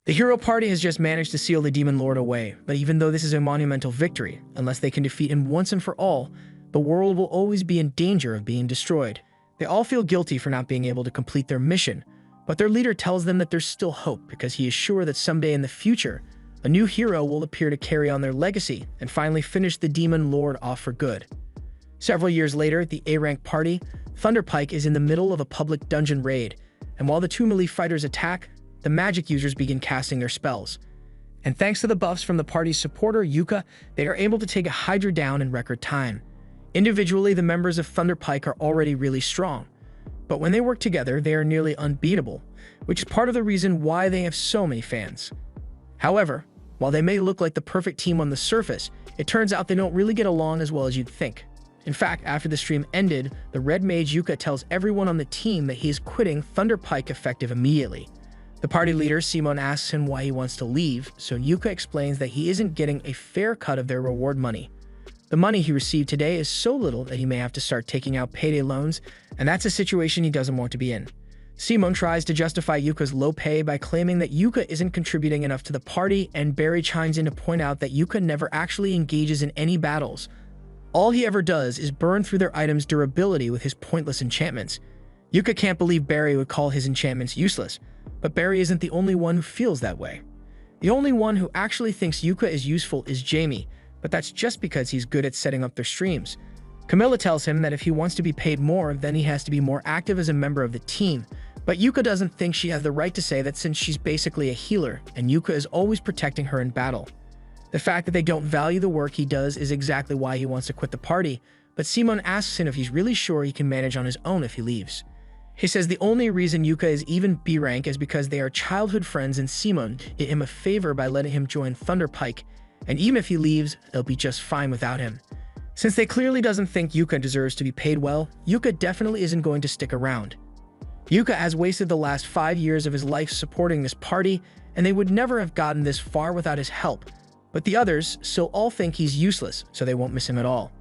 The hero party has just managed to seal the demon lord away, but even though this is a monumental victory, unless they can defeat him once and for all, the world will always be in danger of being destroyed. They all feel guilty for not being able to complete their mission, but their leader tells them that there's still hope because he is sure that someday in the future, a new hero will appear to carry on their legacy and finally finish the demon lord off for good. Several years later, the A-rank party, Thunderpike, is in the middle of a public dungeon raid, and while the two melee fighters attack, the magic users begin casting their spells. And thanks to the buffs from the party's supporter, Yuka, they are able to take a Hydra down in record time. Individually, the members of Thunderpike are already really strong, but when they work together, they are nearly unbeatable, which is part of the reason why they have so many fans. However, while they may look like the perfect team on the surface, it turns out they don't really get along as well as you'd think. In fact, after the stream ended, the Red Mage Yuka tells everyone on the team that he is quitting Thunderpike effective immediately. The party leader, Simon, asks him why he wants to leave, so Yuka explains that he isn't getting a fair cut of their reward money. The money he received today is so little that he may have to start taking out payday loans, and that's a situation he doesn't want to be in. Simon tries to justify Yuka's low pay by claiming that Yuka isn't contributing enough to the party, and Barry chimes in to point out that Yuka never actually engages in any battles. All he ever does is burn through their items' durability with his pointless enchantments. Yuka can't believe Barry would call his enchantments useless, but Barry isn't the only one who feels that way. The only one who actually thinks Yuka is useful is Jamie, but that's just because he's good at setting up their streams. Camilla tells him that if he wants to be paid more, then he has to be more active as a member of the team, but Yuka doesn't think she has the right to say that since she's basically a healer, and Yuka is always protecting her in battle. The fact that they don't value the work he does is exactly why he wants to quit the party, but Simon asks him if he's really sure he can manage on his own if he leaves. He says the only reason Yuka is even B rank is because they are childhood friends, and Simon did him a favor by letting him join Thunderpike, and even if he leaves, they'll be just fine without him. Since they clearly doesn't think Yuka deserves to be paid well, Yuka definitely isn't going to stick around. Yuka has wasted the last 5 years of his life supporting this party, and they would never have gotten this far without his help, but the others still all think he's useless, so they won't miss him at all.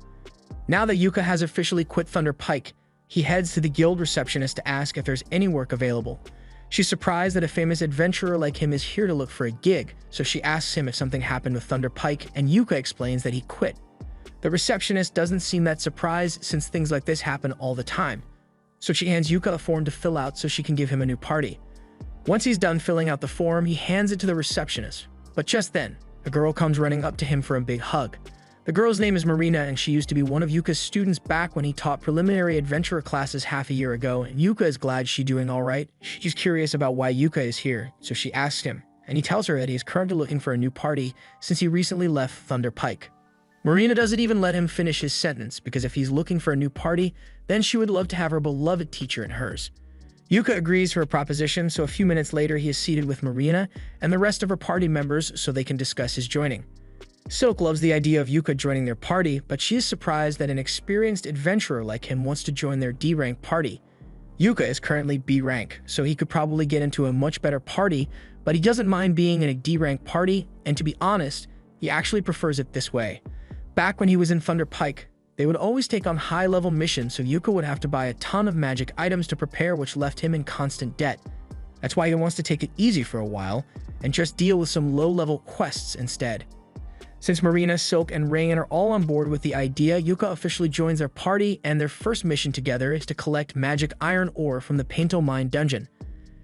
Now that Yuka has officially quit Thunderpike, he heads to the guild receptionist to ask if there's any work available. She's surprised that a famous adventurer like him is here to look for a gig, so she asks him if something happened with Thunderpike, and Yuka explains that he quit. The receptionist doesn't seem that surprised since things like this happen all the time, so she hands Yuka a form to fill out so she can give him a new party. Once he's done filling out the form, he hands it to the receptionist, but just then, a girl comes running up to him for a big hug. The girl's name is Marina, and she used to be one of Yuka's students back when he taught preliminary adventurer classes half a year ago, and Yuka is glad she's doing alright. She's curious about why Yuka is here, so she asks him, and he tells her that he is currently looking for a new party since he recently left Thunderpike. Marina doesn't even let him finish his sentence, because if he's looking for a new party, then she would love to have her beloved teacher in hers. Yuka agrees to her proposition, so a few minutes later he is seated with Marina and the rest of her party members so they can discuss his joining. Silk loves the idea of Yuka joining their party, but she is surprised that an experienced adventurer like him wants to join their D-rank party. Yuka is currently B rank, so he could probably get into a much better party, but he doesn't mind being in a D-rank party, and to be honest, he actually prefers it this way. Back when he was in Thunderpike, they would always take on high-level missions, so Yuka would have to buy a ton of magic items to prepare, which left him in constant debt. That's why he wants to take it easy for a while and just deal with some low-level quests instead. Since Marina, Silk, and Rain are all on board with the idea, Yuka officially joins their party, and their first mission together is to collect magic iron ore from the Painto Mine dungeon.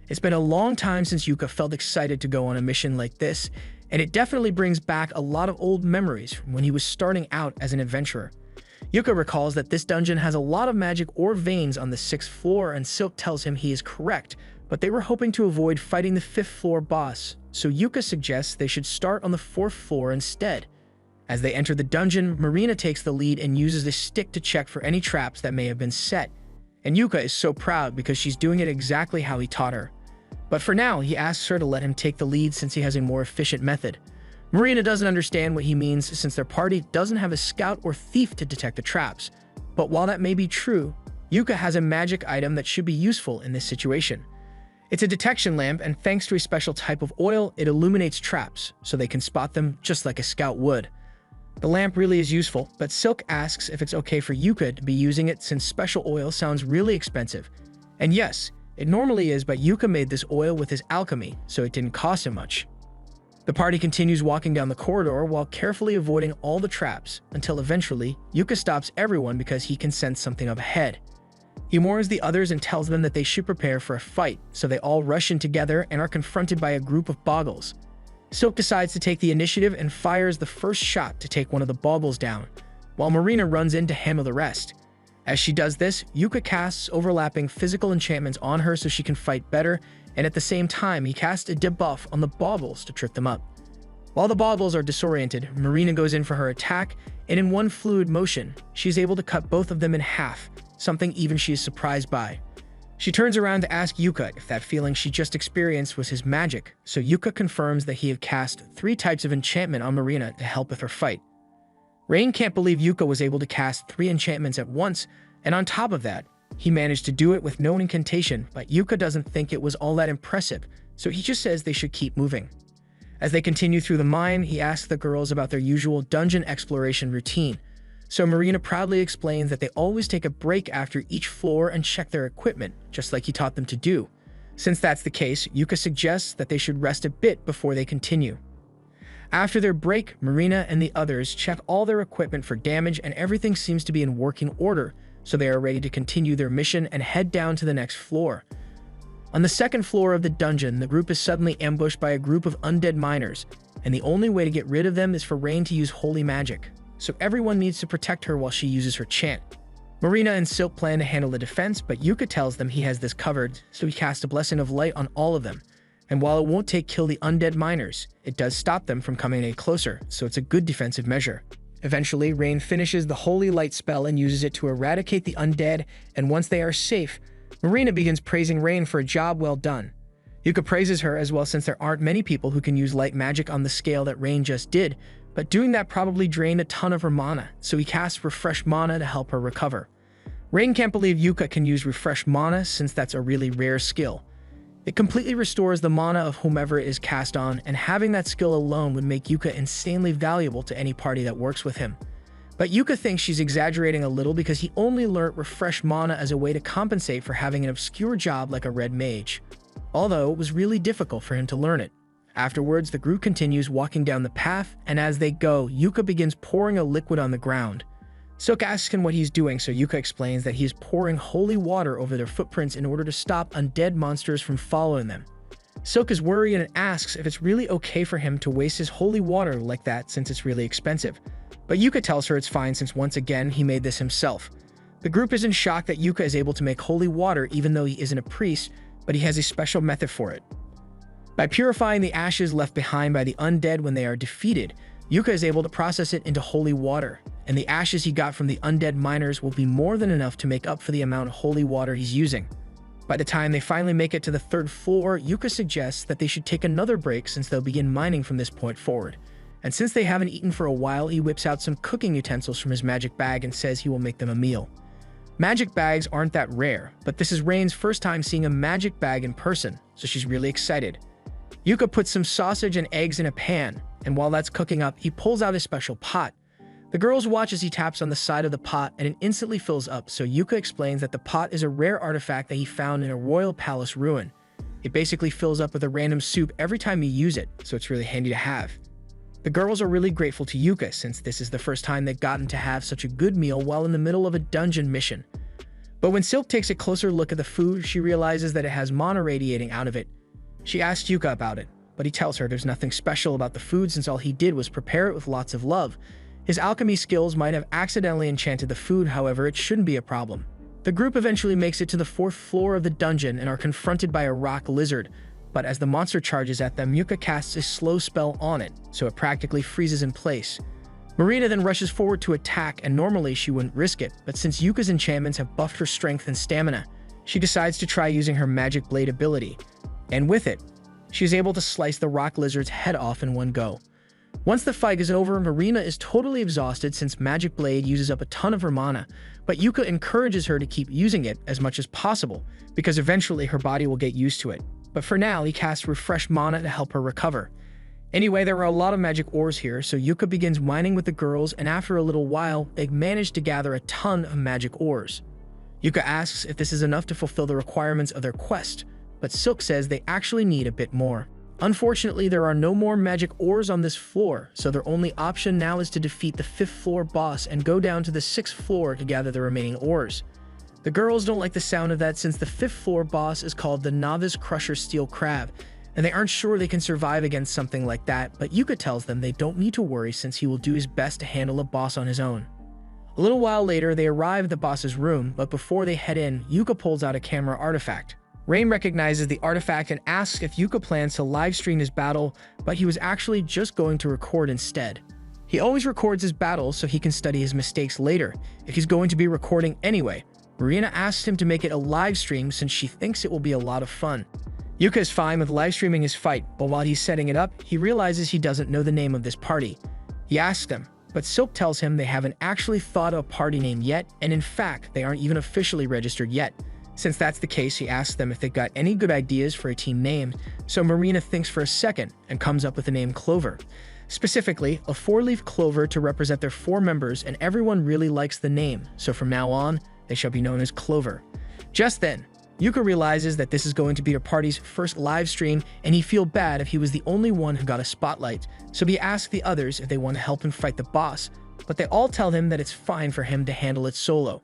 It's been a long time since Yuka felt excited to go on a mission like this, and it definitely brings back a lot of old memories from when he was starting out as an adventurer. Yuka recalls that this dungeon has a lot of magic ore veins on the 6th floor, and Silk tells him he is correct, but they were hoping to avoid fighting the 5th floor boss, so Yuka suggests they should start on the 4th floor instead. As they enter the dungeon, Marina takes the lead and uses a stick to check for any traps that may have been set, and Yuka is so proud because she's doing it exactly how he taught her. But for now, he asks her to let him take the lead since he has a more efficient method. Marina doesn't understand what he means since their party doesn't have a scout or thief to detect the traps, but while that may be true, Yuka has a magic item that should be useful in this situation. It's a detection lamp, and thanks to a special type of oil, it illuminates traps, so they can spot them just like a scout would. The lamp really is useful, but Silk asks if it's okay for Yuka to be using it since special oil sounds really expensive. And yes, It normally is, but Yuka made this oil with his alchemy, so it didn't cost him much. The party continues walking down the corridor while carefully avoiding all the traps, until eventually, Yuka stops everyone because he can sense something up ahead. He warns the others and tells them that they should prepare for a fight, so they all rush in together and are confronted by a group of boggles. Silk decides to take the initiative and fires the first shot to take one of the boggles down, while Marina runs in to handle the rest. As she does this, Yuka casts overlapping physical enchantments on her so she can fight better, and at the same time, he casts a debuff on the boggles to trip them up. While the boggles are disoriented, Marina goes in for her attack, and in one fluid motion, she's able to cut both of them in half, something even she is surprised by. She turns around to ask Yuka if that feeling she just experienced was his magic, so Yuka confirms that he had cast 3 types of enchantment on Marina to help with her fight. Rain can't believe Yuka was able to cast 3 enchantments at once, and on top of that, he managed to do it with no incantation, but Yuka doesn't think it was all that impressive, so he just says they should keep moving. As they continue through the mine, he asks the girls about their usual dungeon exploration routine, so Marina proudly explains that they always take a break after each floor and check their equipment, just like he taught them to do. Since that's the case, Yuka suggests that they should rest a bit before they continue. After their break, Marina and the others check all their equipment for damage and everything seems to be in working order, so they are ready to continue their mission and head down to the next floor. On the second floor of the dungeon, the group is suddenly ambushed by a group of undead miners, and the only way to get rid of them is for Rain to use holy magic, so everyone needs to protect her while she uses her chant. Marina and Silk plan to handle the defense, but Yuka tells them he has this covered, so he casts a blessing of light on all of them. And while it won't kill the undead miners, it does stop them from coming any closer, so it's a good defensive measure. Eventually, Rain finishes the holy light spell and uses it to eradicate the undead, and once they are safe, Marina begins praising Rain for a job well done. Yuka praises her as well since there aren't many people who can use light magic on the scale that Rain just did, but doing that probably drained a ton of her mana, so he casts Refresh Mana to help her recover. Rain can't believe Yuka can use Refresh Mana since that's a really rare skill. It completely restores the mana of whomever it is cast on, and having that skill alone would make Yuka insanely valuable to any party that works with him. But Yuka thinks she's exaggerating a little because he only learnt Refresh Mana as a way to compensate for having an obscure job like a red mage, although it was really difficult for him to learn it. Afterwards, the group continues walking down the path, and as they go, Yuka begins pouring a liquid on the ground. Silk asks him what he's doing, so Yuka explains that he is pouring holy water over their footprints in order to stop undead monsters from following them. Silk is worried and asks if it's really okay for him to waste his holy water like that since it's really expensive. But Yuka tells her it's fine since once again he made this himself. The group is in shock that Yuka is able to make holy water even though he isn't a priest, but he has a special method for it. By purifying the ashes left behind by the undead when they are defeated, Yuka is able to process it into holy water, and the ashes he got from the undead miners will be more than enough to make up for the amount of holy water he's using. By the time they finally make it to the 3rd floor, Yuka suggests that they should take another break since they'll begin mining from this point forward. And since they haven't eaten for a while, he whips out some cooking utensils from his magic bag and says he will make them a meal. Magic bags aren't that rare, but this is Rain's first time seeing a magic bag in person, so she's really excited. Yuka puts some sausage and eggs in a pan, and while that's cooking up, he pulls out a special pot. The girls watch as he taps on the side of the pot and it instantly fills up, so Yuka explains that the pot is a rare artifact that he found in a royal palace ruin. It basically fills up with a random soup every time you use it, so it's really handy to have. The girls are really grateful to Yuka since this is the first time they've gotten to have such a good meal while in the middle of a dungeon mission. But when Silk takes a closer look at the food, she realizes that it has mana radiating out of it. She asks Yuka about it, but he tells her there's nothing special about the food since all he did was prepare it with lots of love. His alchemy skills might have accidentally enchanted the food, however, it shouldn't be a problem. The group eventually makes it to the 4th floor of the dungeon and are confronted by a rock lizard, but as the monster charges at them, Yuka casts a slow spell on it, so it practically freezes in place. Marina then rushes forward to attack, and normally she wouldn't risk it, but since Yuka's enchantments have buffed her strength and stamina, she decides to try using her magic blade ability, and with it, she is able to slice the rock lizard's head off in one go. Once the fight is over, Marina is totally exhausted since Magic Blade uses up a ton of her mana, but Yuka encourages her to keep using it as much as possible, because eventually her body will get used to it. But for now, he casts Refresh Mana to help her recover. Anyway, there are a lot of magic ores here, so Yuka begins mining with the girls, and after a little while, they manage to gather a ton of magic ores. Yuka asks if this is enough to fulfill the requirements of their quest, but Silk says they actually need a bit more. Unfortunately, there are no more magic ores on this floor, so their only option now is to defeat the 5th floor boss and go down to the 6th floor to gather the remaining ores. The girls don't like the sound of that since the 5th floor boss is called the Novice Crusher Steel Crab, and they aren't sure they can survive against something like that, but Yuka tells them they don't need to worry since he will do his best to handle a boss on his own. A little while later, they arrive at the boss's room, but before they head in, Yuka pulls out a camera artifact. Rain recognizes the artifact and asks if Yuka plans to livestream his battle, but he was actually just going to record instead. He always records his battles so he can study his mistakes later, if he's going to be recording anyway. Marina asks him to make it a live stream since she thinks it will be a lot of fun. Yuka is fine with live streaming his fight, but while he's setting it up, he realizes he doesn't know the name of this party. He asks them, but Silk tells him they haven't actually thought of a party name yet, and in fact, they aren't even officially registered yet. Since that's the case, he asks them if they've got any good ideas for a team name, so Marina thinks for a second and comes up with the name Clover. Specifically, a 4-leaf clover to represent their 4 members, and everyone really likes the name, so from now on, they shall be known as Clover. Just then, Yuka realizes that this is going to be her party's first live stream, and he feels bad if he was the only one who got a spotlight, so he asks the others if they want to help him fight the boss, but they all tell him that it's fine for him to handle it solo.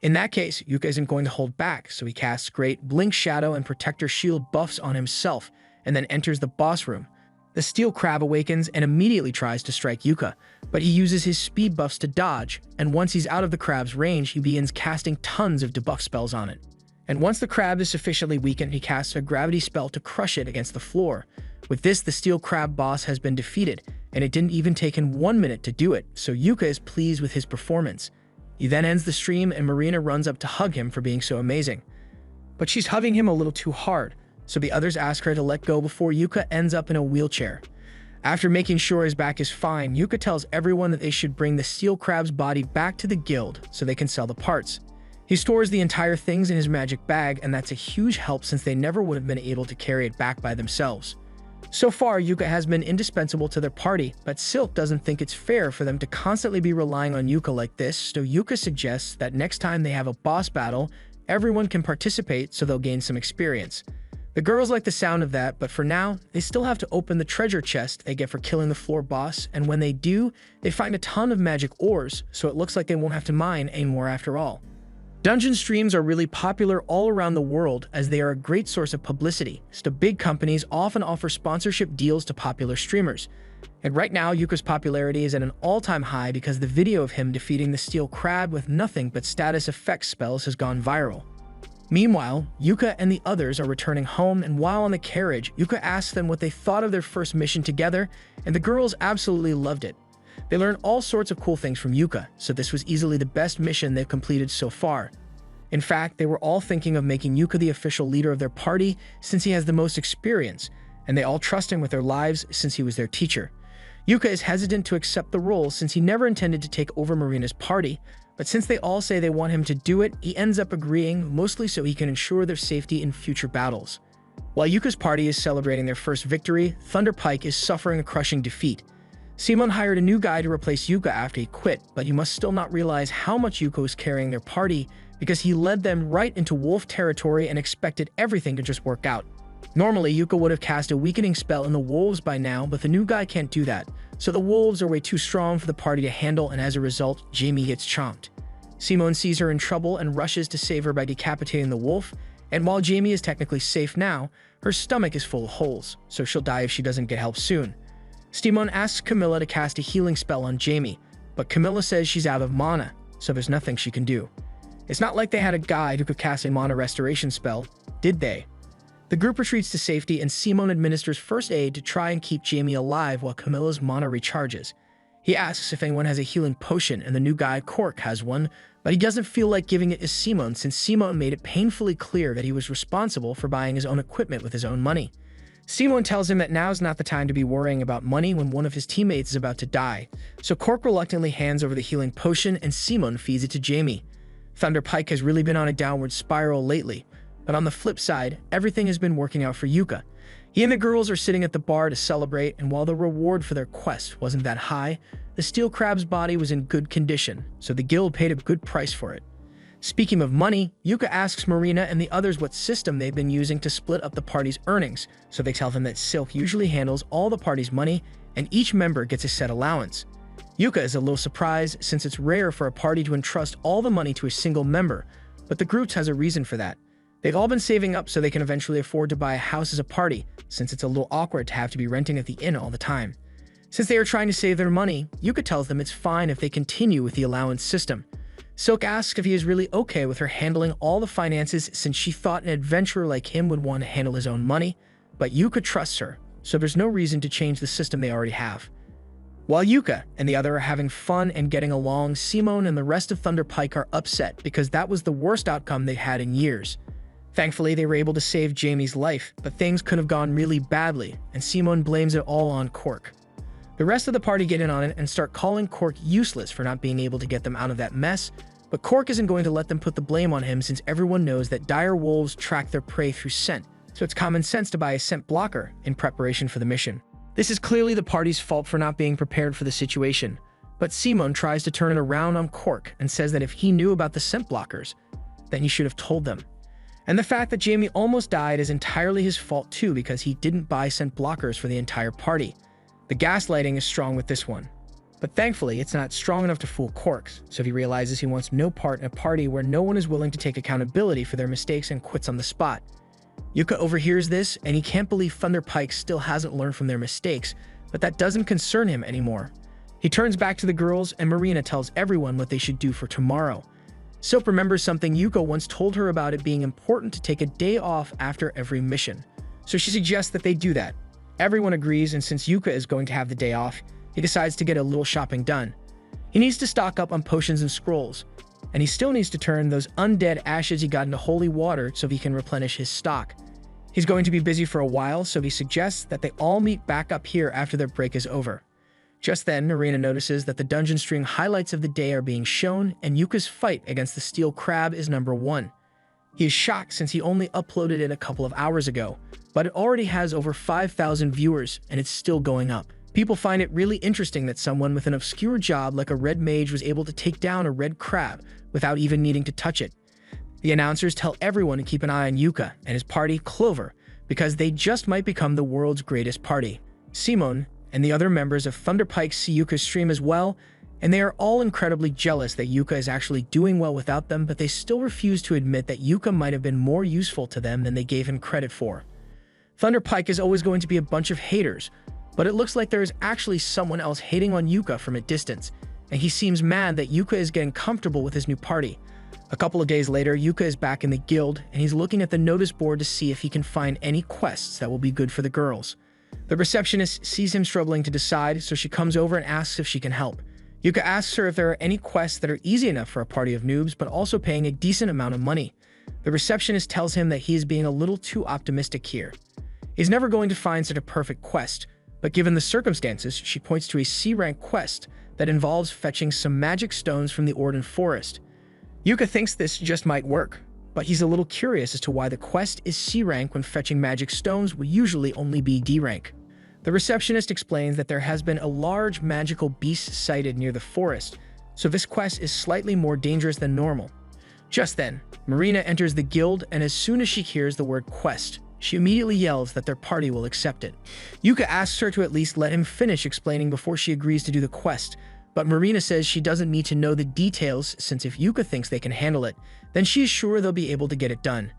In that case, Yuka isn't going to hold back, so he casts great Blink Shadow and Protector Shield buffs on himself, and then enters the boss room. The Steel Crab awakens and immediately tries to strike Yuka, but he uses his speed buffs to dodge, and once he's out of the crab's range, he begins casting tons of debuff spells on it. And once the crab is sufficiently weakened, he casts a gravity spell to crush it against the floor. With this, the Steel Crab boss has been defeated, and it didn't even take him 1 minute to do it, so Yuka is pleased with his performance. He then ends the stream and Marina runs up to hug him for being so amazing. But she's hugging him a little too hard, so the others ask her to let go before Yuka ends up in a wheelchair. After making sure his back is fine, Yuka tells everyone that they should bring the Steel Crab's body back to the guild so they can sell the parts. He stores the entire things in his magic bag, and that's a huge help since they never would have been able to carry it back by themselves. So far, Yuka has been indispensable to their party, but Silk doesn't think it's fair for them to constantly be relying on Yuka like this, so Yuka suggests that next time they have a boss battle, everyone can participate so they'll gain some experience. The girls like the sound of that, but for now, they still have to open the treasure chest they get for killing the floor boss, and when they do, they find a ton of magic ores, so it looks like they won't have to mine anymore after all. Dungeon streams are really popular all around the world as they are a great source of publicity, so big companies often offer sponsorship deals to popular streamers. And right now, Yuka's popularity is at an all-time high because the video of him defeating the Steel Crab with nothing but status effect spells has gone viral. Meanwhile, Yuka and the others are returning home, and while on the carriage, Yuka asks them what they thought of their first mission together, and the girls absolutely loved it. They learned all sorts of cool things from Yuka, so this was easily the best mission they've completed so far. In fact, they were all thinking of making Yuka the official leader of their party since he has the most experience, and they all trust him with their lives since he was their teacher. Yuka is hesitant to accept the role since he never intended to take over Marina's party, but since they all say they want him to do it, he ends up agreeing, mostly so he can ensure their safety in future battles. While Yuka's party is celebrating their first victory, Thunder Pike is suffering a crushing defeat. Simon hired a new guy to replace Yuka after he quit, but you must still not realize how much Yuka was carrying their party because he led them right into wolf territory and expected everything to just work out. Normally, Yuka would have cast a weakening spell in the wolves by now, but the new guy can't do that, so the wolves are way too strong for the party to handle, and as a result, Jamie gets chomped. Simone sees her in trouble and rushes to save her by decapitating the wolf, and while Jamie is technically safe now, her stomach is full of holes, so she'll die if she doesn't get help soon. Simone asks Camilla to cast a healing spell on Jamie, but Camilla says she's out of mana, so there's nothing she can do. It's not like they had a guide who could cast a mana restoration spell, did they? The group retreats to safety and Simone administers first aid to try and keep Jamie alive while Camilla's mana recharges. He asks if anyone has a healing potion and the new guy, Cork, has one, but he doesn't feel like giving it to Simone since Simone made it painfully clear that he was responsible for buying his own equipment with his own money. Simone tells him that now's not the time to be worrying about money when one of his teammates is about to die, so Cork reluctantly hands over the healing potion and Simone feeds it to Jamie. Thunder Pike has really been on a downward spiral lately, but on the flip side, everything has been working out for Yuka. He and the girls are sitting at the bar to celebrate, and while the reward for their quest wasn't that high, the Steel Crab's body was in good condition, so the guild paid a good price for it. Speaking of money, Yuka asks Marina and the others what system they've been using to split up the party's earnings, so they tell them that Silk usually handles all the party's money and each member gets a set allowance. Yuka is a little surprised since it's rare for a party to entrust all the money to a single member, but the group has a reason for that. They've all been saving up so they can eventually afford to buy a house as a party, since it's a little awkward to have to be renting at the inn all the time. Since they are trying to save their money, Yuka tells them it's fine if they continue with the allowance system. Silk asks if he is really okay with her handling all the finances since she thought an adventurer like him would want to handle his own money, but Yuka trusts her, so there's no reason to change the system they already have. While Yuka and the other are having fun and getting along, Simone and the rest of Thunder Pike are upset because that was the worst outcome they had in years. Thankfully, they were able to save Jamie's life, but things could have gone really badly, and Simone blames it all on Cork. The rest of the party get in on it and start calling Cork useless for not being able to get them out of that mess, but Cork isn't going to let them put the blame on him since everyone knows that dire wolves track their prey through scent, so it's common sense to buy a scent blocker in preparation for the mission. This is clearly the party's fault for not being prepared for the situation, but Simone tries to turn it around on Cork and says that if he knew about the scent blockers, then he should have told them. And the fact that Jamie almost died is entirely his fault too because he didn't buy scent blockers for the entire party. The gaslighting is strong with this one. But thankfully, it's not strong enough to fool Corks, so he realizes he wants no part in a party where no one is willing to take accountability for their mistakes and quits on the spot. Yuka overhears this, and he can't believe Thunder Pike still hasn't learned from their mistakes, but that doesn't concern him anymore. He turns back to the girls, and Marina tells everyone what they should do for tomorrow. Silk remembers something Yuka once told her about it being important to take a day off after every mission, so she suggests that they do that. Everyone agrees, and since Yuka is going to have the day off, he decides to get a little shopping done. He needs to stock up on potions and scrolls, and he still needs to turn those undead ashes he got into holy water so he can replenish his stock. He's going to be busy for a while, so he suggests that they all meet back up here after their break is over. Just then, Marina notices that the dungeon stream highlights of the day are being shown, and Yuka's fight against the steel crab is number 1. He is shocked since he only uploaded it a couple of hours ago, but it already has over 5,000 viewers, and it's still going up. People find it really interesting that someone with an obscure job like a red mage was able to take down a red crab without even needing to touch it. The announcers tell everyone to keep an eye on Yuka and his party, Clover, because they just might become the world's greatest party. Simone and the other members of Thunder Pike see Yuka's stream as well, and they are all incredibly jealous that Yuka is actually doing well without them, but they still refuse to admit that Yuka might have been more useful to them than they gave him credit for. Thunder Pike is always going to be a bunch of haters, but it looks like there is actually someone else hating on Yuka from a distance, and he seems mad that Yuka is getting comfortable with his new party. A couple of days later, Yuka is back in the guild, and he's looking at the notice board to see if he can find any quests that will be good for the girls. The receptionist sees him struggling to decide, so she comes over and asks if she can help. Yuka asks her if there are any quests that are easy enough for a party of noobs, but also paying a decent amount of money. The receptionist tells him that he is being a little too optimistic here. He's never going to find such a perfect quest, but given the circumstances, she points to a C-rank quest that involves fetching some magic stones from the Orden Forest. Yuka thinks this just might work, but he's a little curious as to why the quest is C-rank when fetching magic stones will usually only be D-rank. The receptionist explains that there has been a large magical beast sighted near the forest, so this quest is slightly more dangerous than normal. Just then, Marina enters the guild, and as soon as she hears the word quest, she immediately yells that their party will accept it. Yuka asks her to at least let him finish explaining before she agrees to do the quest, but Marina says she doesn't need to know the details since if Yuka thinks they can handle it, then she is sure they'll be able to get it done.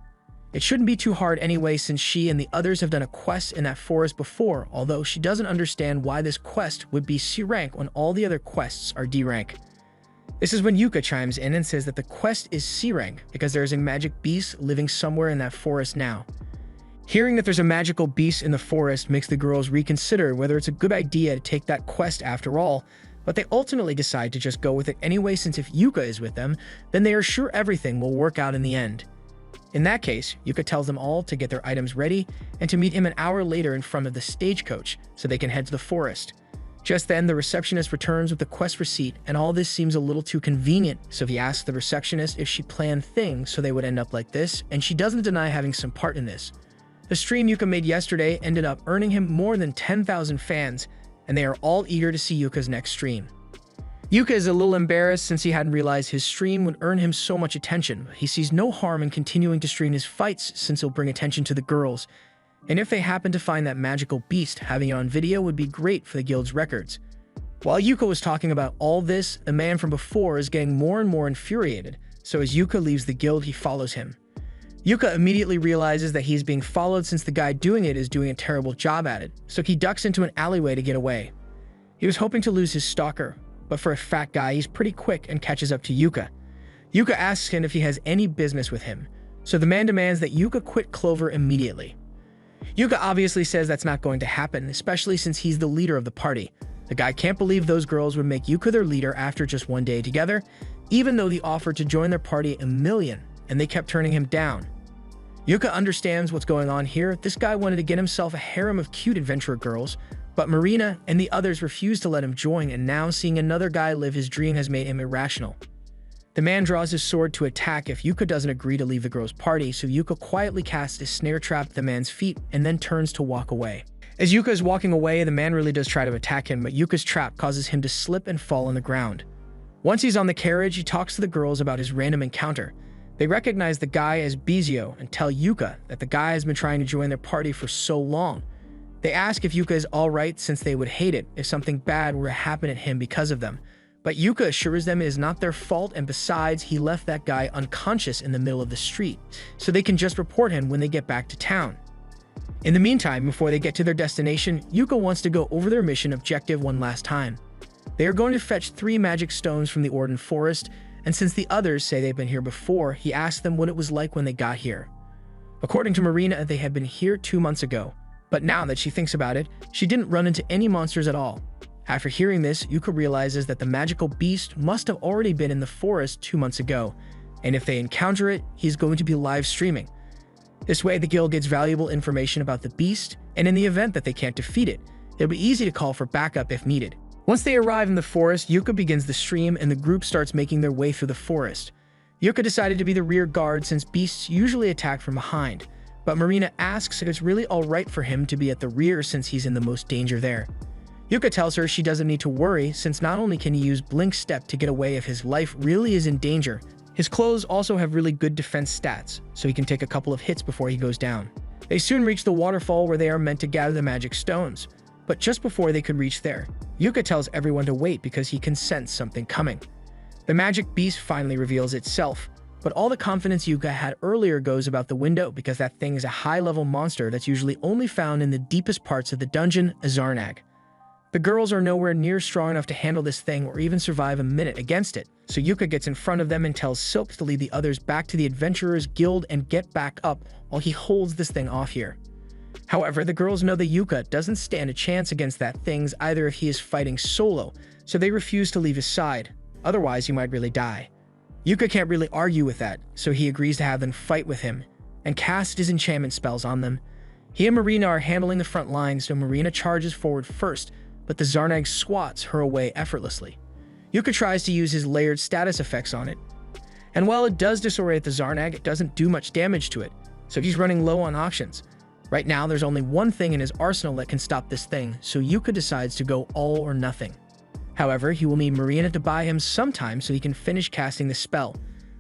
It shouldn't be too hard anyway since she and the others have done a quest in that forest before, although she doesn't understand why this quest would be C-rank when all the other quests are D-rank. This is when Yuka chimes in and says that the quest is C-rank because there is a magic beast living somewhere in that forest now. Hearing that there's a magical beast in the forest makes the girls reconsider whether it's a good idea to take that quest after all, but they ultimately decide to just go with it anyway since if Yuka is with them, then they are sure everything will work out in the end. In that case, Yuka tells them all to get their items ready and to meet him an hour later in front of the stagecoach so they can head to the forest. Just then, the receptionist returns with the quest receipt, and all this seems a little too convenient, so he asks the receptionist if she planned things so they would end up like this, and she doesn't deny having some part in this. The stream Yuka made yesterday ended up earning him more than 10,000 fans, and they are all eager to see Yuka's next stream. Yuka is a little embarrassed since he hadn't realized his stream would earn him so much attention. He sees no harm in continuing to stream his fights since he'll bring attention to the girls. And if they happen to find that magical beast, having it on video would be great for the guild's records. While Yuka was talking about all this, the man from before is getting more and more infuriated, so as Yuka leaves the guild, he follows him. Yuka immediately realizes that he's being followed since the guy doing it is doing a terrible job at it, so he ducks into an alleyway to get away. He was hoping to lose his stalker, but for a fat guy, he's pretty quick and catches up to Yuka. Yuka asks him if he has any business with him, so the man demands that Yuka quit Clover immediately. Yuka obviously says that's not going to happen, especially since he's the leader of the party. The guy can't believe those girls would make Yuka their leader after just one day together, even though they offered to join their party $1 million, and they kept turning him down. Yuka understands what's going on here. This guy wanted to get himself a harem of cute adventurer girls, but Marina and the others refused to let him join, and now seeing another guy live his dream has made him irrational. The man draws his sword to attack if Yuka doesn't agree to leave the girls' party, so Yuka quietly casts a snare trap at the man's feet and then turns to walk away. As Yuka is walking away, the man really does try to attack him, but Yuka's trap causes him to slip and fall on the ground. Once he's on the carriage, he talks to the girls about his random encounter. They recognize the guy as Bizio and tell Yuka that the guy has been trying to join their party for so long. They ask if Yuka is alright since they would hate it if something bad were to happen to him because of them. But Yuka assures them it is not their fault, and besides, he left that guy unconscious in the middle of the street, so they can just report him when they get back to town. In the meantime, before they get to their destination, Yuka wants to go over their mission objective one last time. They are going to fetch 3 magic stones from the Orden Forest, and since the others say they've been here before, he asks them what it was like when they got here. According to Marina, they had been here 2 months ago, but now that she thinks about it, she didn't run into any monsters at all. After hearing this, Yuka realizes that the magical beast must have already been in the forest 2 months ago, and if they encounter it, he's going to be live streaming. This way, the guild gets valuable information about the beast, and in the event that they can't defeat it, it'll be easy to call for backup if needed. Once they arrive in the forest, Yuka begins the stream and the group starts making their way through the forest. Yuka decided to be the rear guard since beasts usually attack from behind, but Marina asks if it's really alright for him to be at the rear since he's in the most danger there. Yuka tells her she doesn't need to worry since not only can he use Blink Step to get away if his life really is in danger, his clothes also have really good defense stats, so he can take a couple of hits before he goes down. They soon reach the waterfall where they are meant to gather the magic stones, but just before they could reach there, Yuka tells everyone to wait because he can sense something coming. The magic beast finally reveals itself, but all the confidence Yuka had earlier goes about the window because that thing is a high-level monster that's usually only found in the deepest parts of the dungeon, a Zarnag. The girls are nowhere near strong enough to handle this thing or even survive a minute against it, so Yuka gets in front of them and tells Silk to lead the others back to the Adventurers Guild and get back up while he holds this thing off here. However, the girls know that Yuka doesn't stand a chance against that thing either if he is fighting solo, so they refuse to leave his side, otherwise he might really die. Yuka can't really argue with that, so he agrees to have them fight with him, and cast his enchantment spells on them. He and Marina are handling the front line, so Marina charges forward first, but the Zarnag swats her away effortlessly. Yuka tries to use his layered status effects on it, and while it does disorient the Zarnag, it doesn't do much damage to it, so he's running low on options. Right now, there's only one thing in his arsenal that can stop this thing, so Yuka decides to go all or nothing. However, he will need Marina to buy him some time so he can finish casting the spell.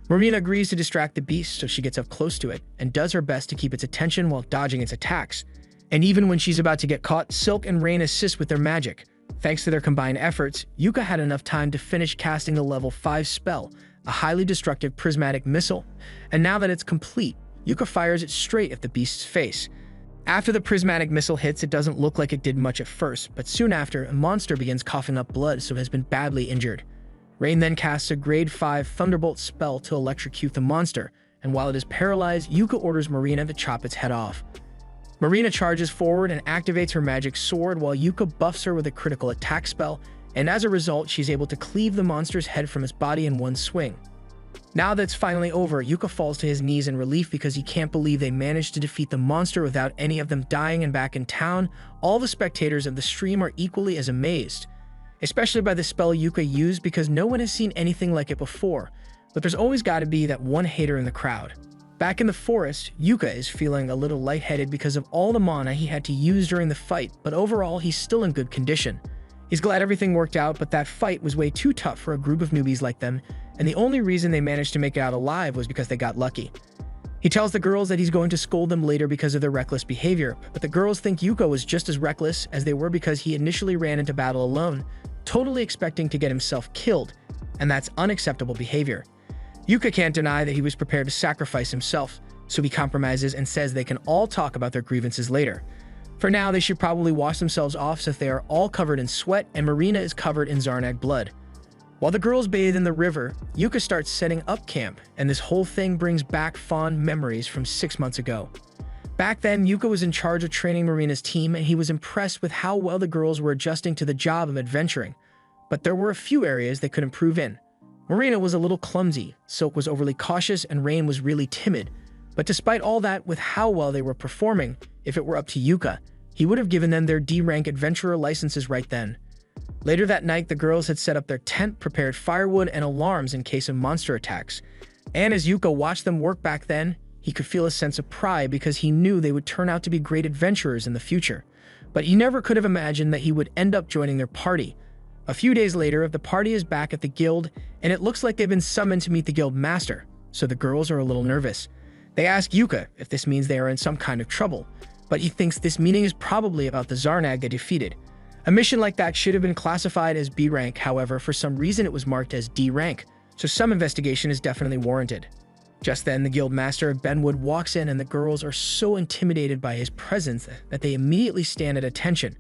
Marina agrees to distract the beast, so she gets up close to it and does her best to keep its attention while dodging its attacks. And even when she's about to get caught, Silk and Rain assist with their magic. Thanks to their combined efforts, Yuka had enough time to finish casting the level 5 spell, a highly destructive prismatic missile, and now that it's complete, Yuka fires it straight at the beast's face. After the prismatic missile hits, it doesn't look like it did much at first, but soon after, a monster begins coughing up blood, so it has been badly injured. Rain then casts a grade 5 Thunderbolt spell to electrocute the monster, and while it is paralyzed, Yuka orders Marina to chop its head off. Marina charges forward and activates her magic sword while Yuka buffs her with a critical attack spell, and as a result, she's able to cleave the monster's head from its body in one swing. Now that it's finally over, Yuka falls to his knees in relief because he can't believe they managed to defeat the monster without any of them dying, and back in town, all the spectators of the stream are equally as amazed, especially by the spell Yuka used because no one has seen anything like it before, but there's always got to be that one hater in the crowd. Back in the forest, Yuka is feeling a little lightheaded because of all the mana he had to use during the fight, but overall he's still in good condition. He's glad everything worked out, but that fight was way too tough for a group of newbies like them, and the only reason they managed to make it out alive was because they got lucky. He tells the girls that he's going to scold them later because of their reckless behavior, but the girls think Yuka was just as reckless as they were because he initially ran into battle alone, totally expecting to get himself killed, and that's unacceptable behavior. Yuka can't deny that he was prepared to sacrifice himself, so he compromises and says they can all talk about their grievances later. For now, they should probably wash themselves off since they are all covered in sweat and Marina is covered in Zarnag blood. While the girls bathe in the river, Yuka starts setting up camp, and this whole thing brings back fond memories from 6 months ago. Back then, Yuka was in charge of training Marina's team, and he was impressed with how well the girls were adjusting to the job of adventuring. But there were a few areas they could improve in. Marina was a little clumsy, Silk was overly cautious, and Rain was really timid. But despite all that, with how well they were performing, if it were up to Yuka, he would have given them their D-rank adventurer licenses right then. Later that night, the girls had set up their tent, prepared firewood and alarms in case of monster attacks. And as Yuka watched them work back then, he could feel a sense of pride because he knew they would turn out to be great adventurers in the future. But he never could have imagined that he would end up joining their party. A few days later, the party is back at the guild, and it looks like they've been summoned to meet the guild master, so the girls are a little nervous. They ask Yuka if this means they are in some kind of trouble, but he thinks this meeting is probably about the Zarnag they defeated. A mission like that should have been classified as B rank, however, for some reason it was marked as D rank, so some investigation is definitely warranted. Just then, the guild master of Benwood walks in and the girls are so intimidated by his presence that they immediately stand at attention.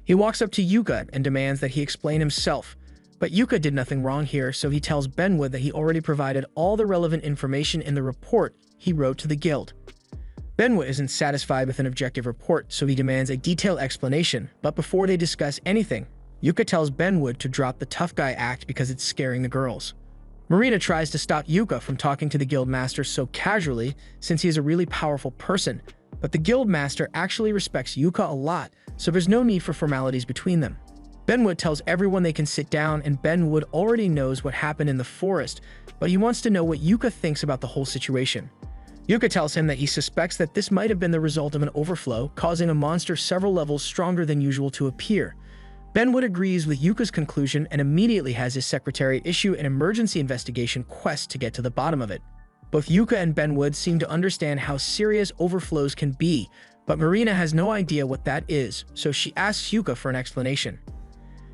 He walks up to Yuka and demands that he explain himself, but Yuka did nothing wrong here, so he tells Benwood that he already provided all the relevant information in the report he wrote to the guild. Benwood isn't satisfied with an objective report, so he demands a detailed explanation, but before they discuss anything, Yuka tells Benwood to drop the tough guy act because it's scaring the girls. Marina tries to stop Yuka from talking to the guild master so casually since he is a really powerful person, but the guild master actually respects Yuka a lot, so there's no need for formalities between them. Benwood tells everyone they can sit down, and Benwood already knows what happened in the forest, but he wants to know what Yuka thinks about the whole situation. Yuka tells him that he suspects that this might have been the result of an overflow, causing a monster several levels stronger than usual to appear. Benwood agrees with Yuka's conclusion and immediately has his secretary issue an emergency investigation quest to get to the bottom of it. Both Yuka and Benwood seem to understand how serious overflows can be, but Marina has no idea what that is, so she asks Yuka for an explanation.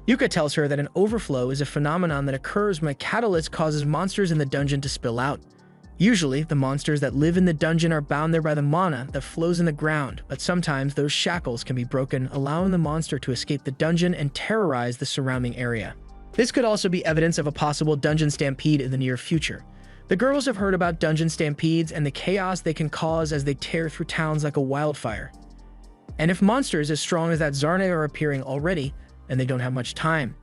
Yuka tells her that an overflow is a phenomenon that occurs when a catalyst causes monsters in the dungeon to spill out. Usually, the monsters that live in the dungeon are bound there by the mana that flows in the ground, but sometimes those shackles can be broken, allowing the monster to escape the dungeon and terrorize the surrounding area. This could also be evidence of a possible dungeon stampede in the near future. The girls have heard about dungeon stampedes and the chaos they can cause as they tear through towns like a wildfire. And if monsters as strong as that Zarnag are appearing already, and they don't have much time,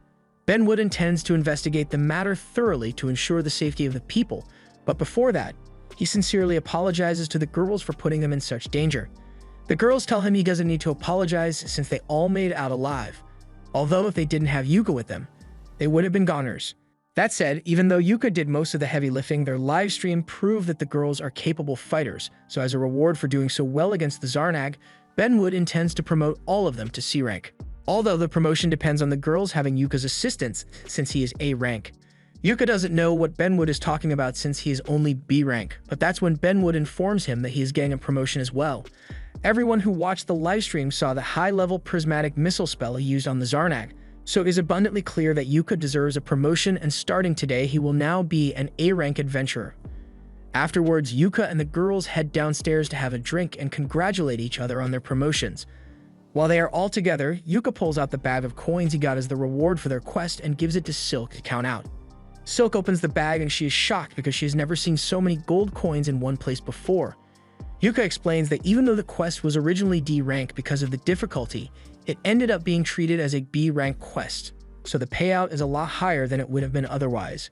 Benwood intends to investigate the matter thoroughly to ensure the safety of the people. But before that, he sincerely apologizes to the girls for putting them in such danger. The girls tell him he doesn't need to apologize since they all made it out alive, although if they didn't have Yuka with them, they would have been goners. That said, even though Yuka did most of the heavy lifting, their live stream proved that the girls are capable fighters, so as a reward for doing so well against the Zarnag, Benwood intends to promote all of them to C rank. Although the promotion depends on the girls having Yuka's assistance since he is A rank. Yuka doesn't know what Benwood is talking about since he is only B rank, but that's when Benwood informs him that he is getting a promotion as well. Everyone who watched the livestream saw the high-level prismatic missile spell he used on the Zarnag, so it is abundantly clear that Yuka deserves a promotion, and starting today he will now be an A rank adventurer. Afterwards, Yuka and the girls head downstairs to have a drink and congratulate each other on their promotions. While they are all together, Yuka pulls out the bag of coins he got as the reward for their quest and gives it to Silk to count out. Silk opens the bag and she is shocked because she has never seen so many gold coins in one place before. Yuka explains that even though the quest was originally D rank because of the difficulty, it ended up being treated as a B rank quest, so the payout is a lot higher than it would have been otherwise.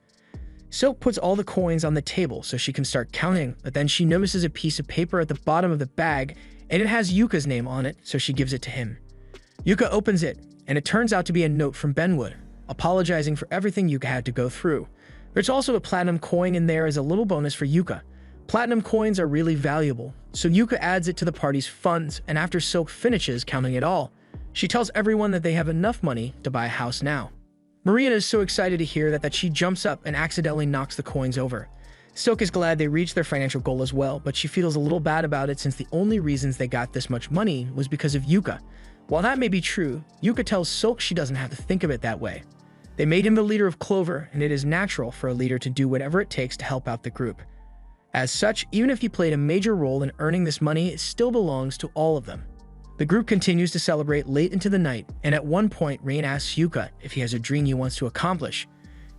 Silk puts all the coins on the table so she can start counting, but then she notices a piece of paper at the bottom of the bag and it has Yuka's name on it, so she gives it to him. Yuka opens it, and it turns out to be a note from Benwood, apologizing for everything Yuka had to go through. There's also a platinum coin in there as a little bonus for Yuka. Platinum coins are really valuable, so Yuka adds it to the party's funds, and after Silk finishes counting it all, She tells everyone that they have enough money to buy a house now. Marina is so excited to hear that she jumps up and accidentally knocks the coins over. Silk is glad they reached their financial goal as well, but she feels a little bad about it since the only reasons they got this much money was because of Yuka. While that may be true, Yuka tells Silk she doesn't have to think of it that way. They made him the leader of Clover, and it is natural for a leader to do whatever it takes to help out the group. As such, even if he played a major role in earning this money, it still belongs to all of them. The group continues to celebrate late into the night, and at one point, Rain asks Yuka if he has a dream he wants to accomplish.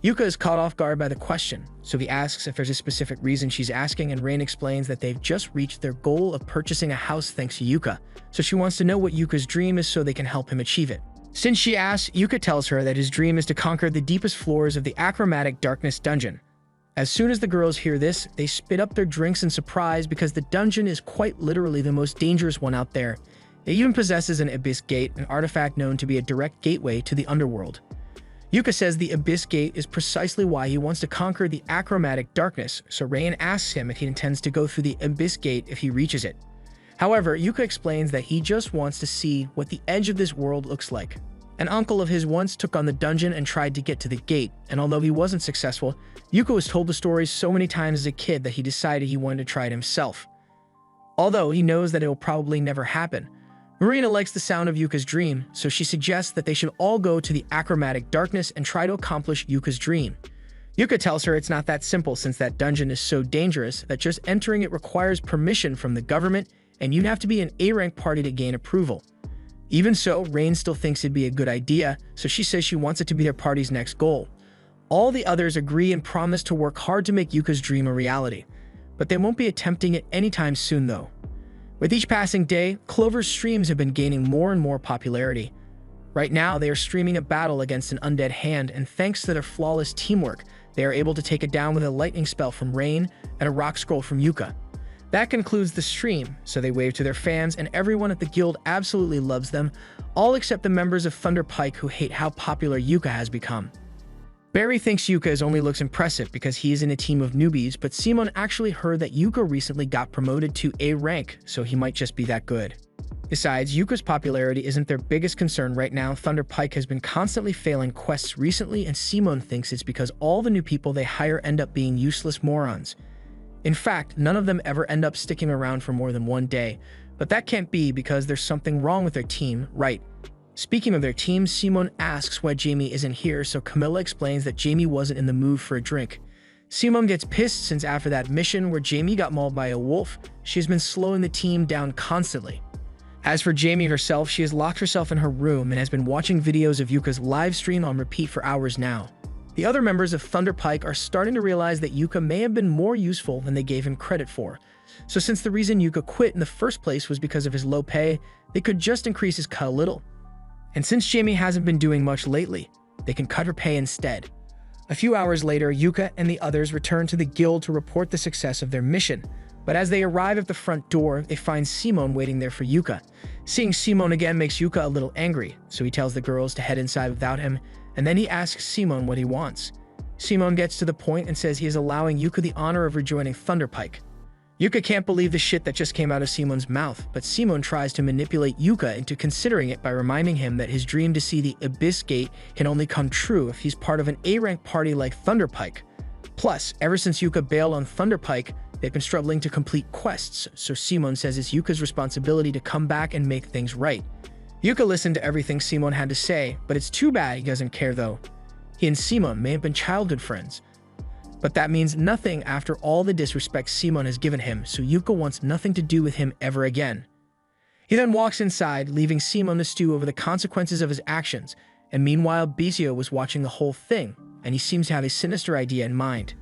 Yuka is caught off guard by the question, so he asks if there's a specific reason she's asking, and Rain explains that they've just reached their goal of purchasing a house thanks to Yuka, so she wants to know what Yuka's dream is so they can help him achieve it. Since she asks, Yuka tells her that his dream is to conquer the deepest floors of the Achromatic Darkness dungeon. As soon as the girls hear this, they spit up their drinks in surprise because the dungeon is quite literally the most dangerous one out there. It even possesses an Abyss Gate, an artifact known to be a direct gateway to the underworld. Yuka says the Abyss Gate is precisely why he wants to conquer the Achromatic Darkness, so Rain asks him if he intends to go through the Abyss Gate if he reaches it. However, Yuka explains that he just wants to see what the edge of this world looks like. An uncle of his once took on the dungeon and tried to get to the gate, and although he wasn't successful, Yuka was told the story so many times as a kid that he decided he wanted to try it himself. Although he knows that it will probably never happen, Marina likes the sound of Yuka's dream, so she suggests that they should all go to the Achromatic Darkness and try to accomplish Yuka's dream. Yuka tells her it's not that simple since that dungeon is so dangerous that just entering it requires permission from the government, and you'd have to be an A-rank party to gain approval. Even so, Rain still thinks it'd be a good idea, so she says she wants it to be their party's next goal. All the others agree and promise to work hard to make Yuka's dream a reality, but they won't be attempting it anytime soon though. With each passing day, Clover's streams have been gaining more and more popularity. Right now, they are streaming a battle against an undead hand, and thanks to their flawless teamwork, they are able to take it down with a lightning spell from Rain and a rock scroll from Yuka. That concludes the stream, so they wave to their fans, and everyone at the guild absolutely loves them, all except the members of Thunder Pike who hate how popular Yuka has become. Barry thinks Yuka only looks impressive because he is in a team of newbies, but Simon actually heard that Yuka recently got promoted to A rank, so he might just be that good. Besides, Yuka's popularity isn't their biggest concern right now. Thunder Pike has been constantly failing quests recently, and Simon thinks it's because all the new people they hire end up being useless morons. In fact, none of them ever end up sticking around for more than one day, but that can't be because there's something wrong with their team, right? Speaking of their team, Simon asks why Jamie isn't here, so Camilla explains that Jamie wasn't in the mood for a drink. Simon gets pissed since after that mission where Jamie got mauled by a wolf, she has been slowing the team down constantly. As for Jamie herself, she has locked herself in her room and has been watching videos of Yuka's live stream on repeat for hours now. The other members of Thunder Pike are starting to realize that Yuka may have been more useful than they gave him credit for. So since the reason Yuka quit in the first place was because of his low pay, they could just increase his cut a little. And since Jamie hasn't been doing much lately, they can cut her pay instead. A few hours later, Yuka and the others return to the guild to report the success of their mission. But as they arrive at the front door, they find Simon waiting there for Yuka. Seeing Simon again makes Yuka a little angry, so he tells the girls to head inside without him, and then he asks Simon what he wants. Simon gets to the point and says he is allowing Yuka the honor of rejoining Thunder Pike. Yuka can't believe the shit that just came out of Simon's mouth, but Simon tries to manipulate Yuka into considering it by reminding him that his dream to see the Abyss Gate can only come true if he's part of an A-rank party like Thunder Pike. Plus, ever since Yuka bailed on Thunder Pike, they've been struggling to complete quests, so Simon says it's Yuka's responsibility to come back and make things right. Yuka listened to everything Simon had to say, but it's too bad he doesn't care though. He and Simon may have been childhood friends. But that means nothing after all the disrespect Simon has given him, so Yuka wants nothing to do with him ever again. He then walks inside, leaving Simon to stew over the consequences of his actions, and meanwhile Bizio was watching the whole thing, and he seems to have a sinister idea in mind.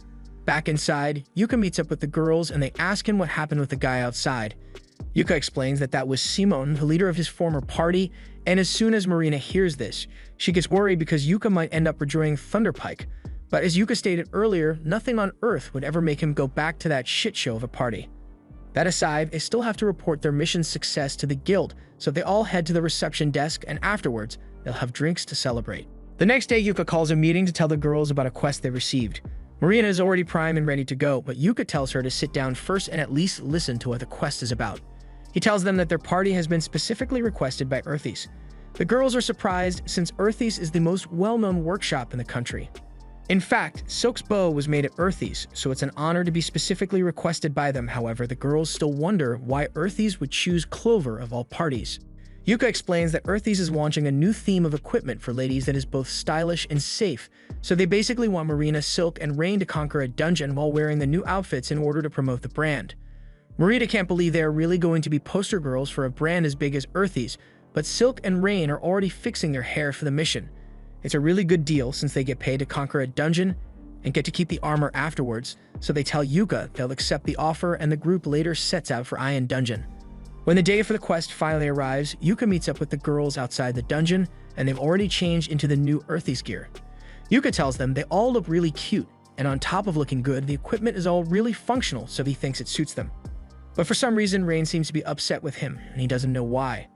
Back inside, Yuka meets up with the girls and they ask him what happened with the guy outside. Yuka explains that that was Simon, the leader of his former party, and as soon as Marina hears this, she gets worried because Yuka might end up rejoining Thunder Pike. But as Yuka stated earlier, nothing on Earth would ever make him go back to that shit show of a party. That aside, they still have to report their mission's success to the guild, so they all head to the reception desk and afterwards, they'll have drinks to celebrate. The next day, Yuka calls a meeting to tell the girls about a quest they received. Marina is already primed and ready to go, but Yuka tells her to sit down first and at least listen to what the quest is about. He tells them that their party has been specifically requested by Earthies. The girls are surprised since Earthy's is the most well-known workshop in the country. In fact, Silk's bow was made at Earthy's, so it's an honor to be specifically requested by them. However, the girls still wonder why Earthy's would choose Clover of all parties. Yuka explains that Earthy's is launching a new theme of equipment for ladies that is both stylish and safe, so they basically want Marina, Silk, and Rain to conquer a dungeon while wearing the new outfits in order to promote the brand. Marina can't believe they are really going to be poster girls for a brand as big as Earthy's, but Silk and Rain are already fixing their hair for the mission. It's a really good deal since they get paid to conquer a dungeon and get to keep the armor afterwards, so they tell Yuka they'll accept the offer and the group later sets out for Iron Dungeon. When the day for the quest finally arrives, Yuka meets up with the girls outside the dungeon and they've already changed into the new Earthy's gear. Yuka tells them they all look really cute, and on top of looking good, the equipment is all really functional, so he thinks it suits them. But for some reason, Rain seems to be upset with him, and he doesn't know why.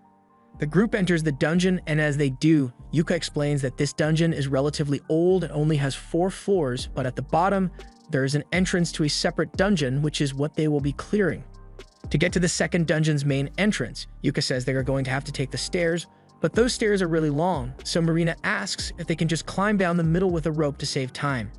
The group enters the dungeon, and as they do, Yuka explains that this dungeon is relatively old and only has 4 floors, but at the bottom, there is an entrance to a separate dungeon, which is what they will be clearing. To get to the second dungeon's main entrance, Yuka says they are going to have to take the stairs, but those stairs are really long, so Marina asks if they can just climb down the middle with a rope to save time.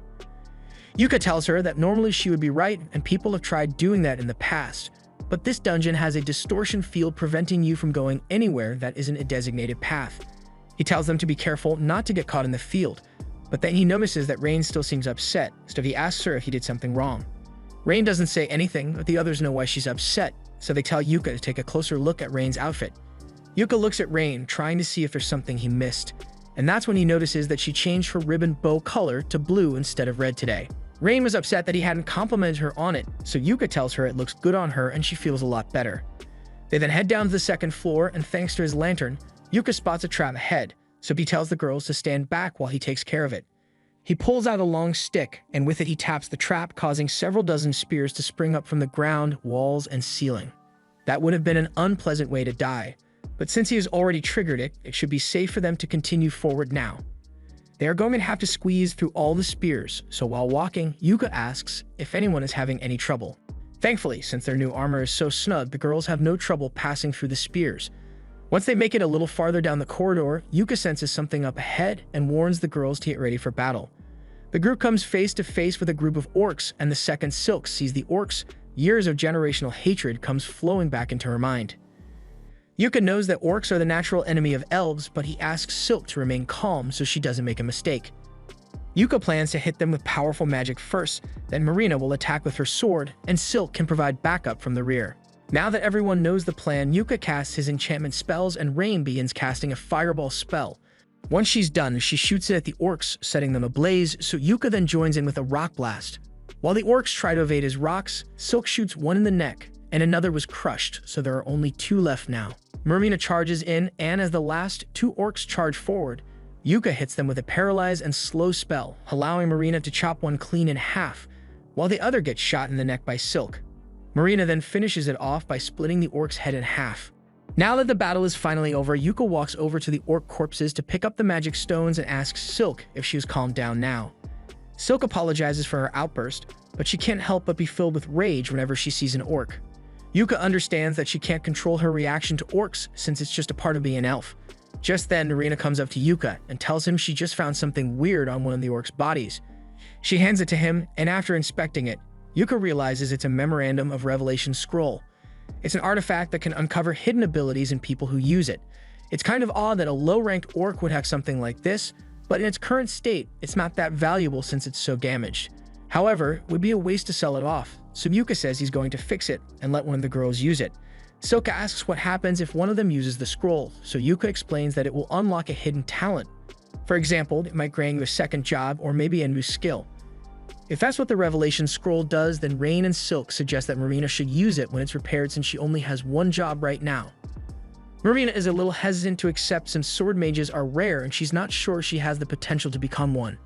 Yuka tells her that normally she would be right, and people have tried doing that in the past, but this dungeon has a distortion field preventing you from going anywhere that isn't a designated path. He tells them to be careful not to get caught in the field, but then he notices that Rain still seems upset, so he asks her if he did something wrong. Rain doesn't say anything, but the others know why she's upset, so they tell Yuka to take a closer look at Rain's outfit. Yuka looks at Rain, trying to see if there's something he missed, and that's when he notices that she changed her ribbon bow color to blue instead of red today. Rain was upset that he hadn't complimented her on it, so Yuka tells her it looks good on her and she feels a lot better. They then head down to the second floor, and thanks to his lantern, Yuka spots a trap ahead, so he tells the girls to stand back while he takes care of it. He pulls out a long stick, and with it he taps the trap, causing several dozen spears to spring up from the ground, walls, and ceiling. That would have been an unpleasant way to die, but since he has already triggered it, it should be safe for them to continue forward now. They are going to have to squeeze through all the spears, so while walking, Yuka asks if anyone is having any trouble. Thankfully, since their new armor is so snug, the girls have no trouble passing through the spears. Once they make it a little farther down the corridor, Yuka senses something up ahead and warns the girls to get ready for battle. The group comes face to face with a group of orcs, and the second Silk sees the orcs, years of generational hatred comes flowing back into her mind. Yuka knows that orcs are the natural enemy of elves, but he asks Silk to remain calm so she doesn't make a mistake. Yuka plans to hit them with powerful magic first, then Marina will attack with her sword, and Silk can provide backup from the rear. Now that everyone knows the plan, Yuka casts his enchantment spells and Rain begins casting a fireball spell. Once she's done, she shoots it at the orcs, setting them ablaze, so Yuka then joins in with a rock blast. While the orcs try to evade his rocks, Silk shoots one in the neck, and another was crushed, so there are only 2 left now. Marina charges in, and as the last 2 orcs charge forward, Yuka hits them with a paralyze and slow spell, allowing Marina to chop one clean in half, while the other gets shot in the neck by Silk. Marina then finishes it off by splitting the orc's head in half. Now that the battle is finally over, Yuka walks over to the orc corpses to pick up the magic stones and asks Silk if she has calmed down now. Silk apologizes for her outburst, but she can't help but be filled with rage whenever she sees an orc. Yuka understands that she can't control her reaction to orcs since it's just a part of being an elf. Just then, Marina comes up to Yuka and tells him she just found something weird on one of the orcs' bodies. She hands it to him, and after inspecting it, Yuka realizes it's a Memorandum of Revelation scroll. It's an artifact that can uncover hidden abilities in people who use it. It's kind of odd that a low-ranked orc would have something like this, but in its current state, it's not that valuable since it's so damaged. However, it would be a waste to sell it off, so Yuka says he's going to fix it and let one of the girls use it. Silka asks what happens if one of them uses the scroll, so Yuka explains that it will unlock a hidden talent. For example, it might grant you a second job or maybe a new skill. If that's what the Revelation scroll does, then Rain and Silk suggest that Marina should use it when it's repaired since she only has 1 job right now. Marina is a little hesitant to accept since sword mages are rare and she's not sure she has the potential to become one.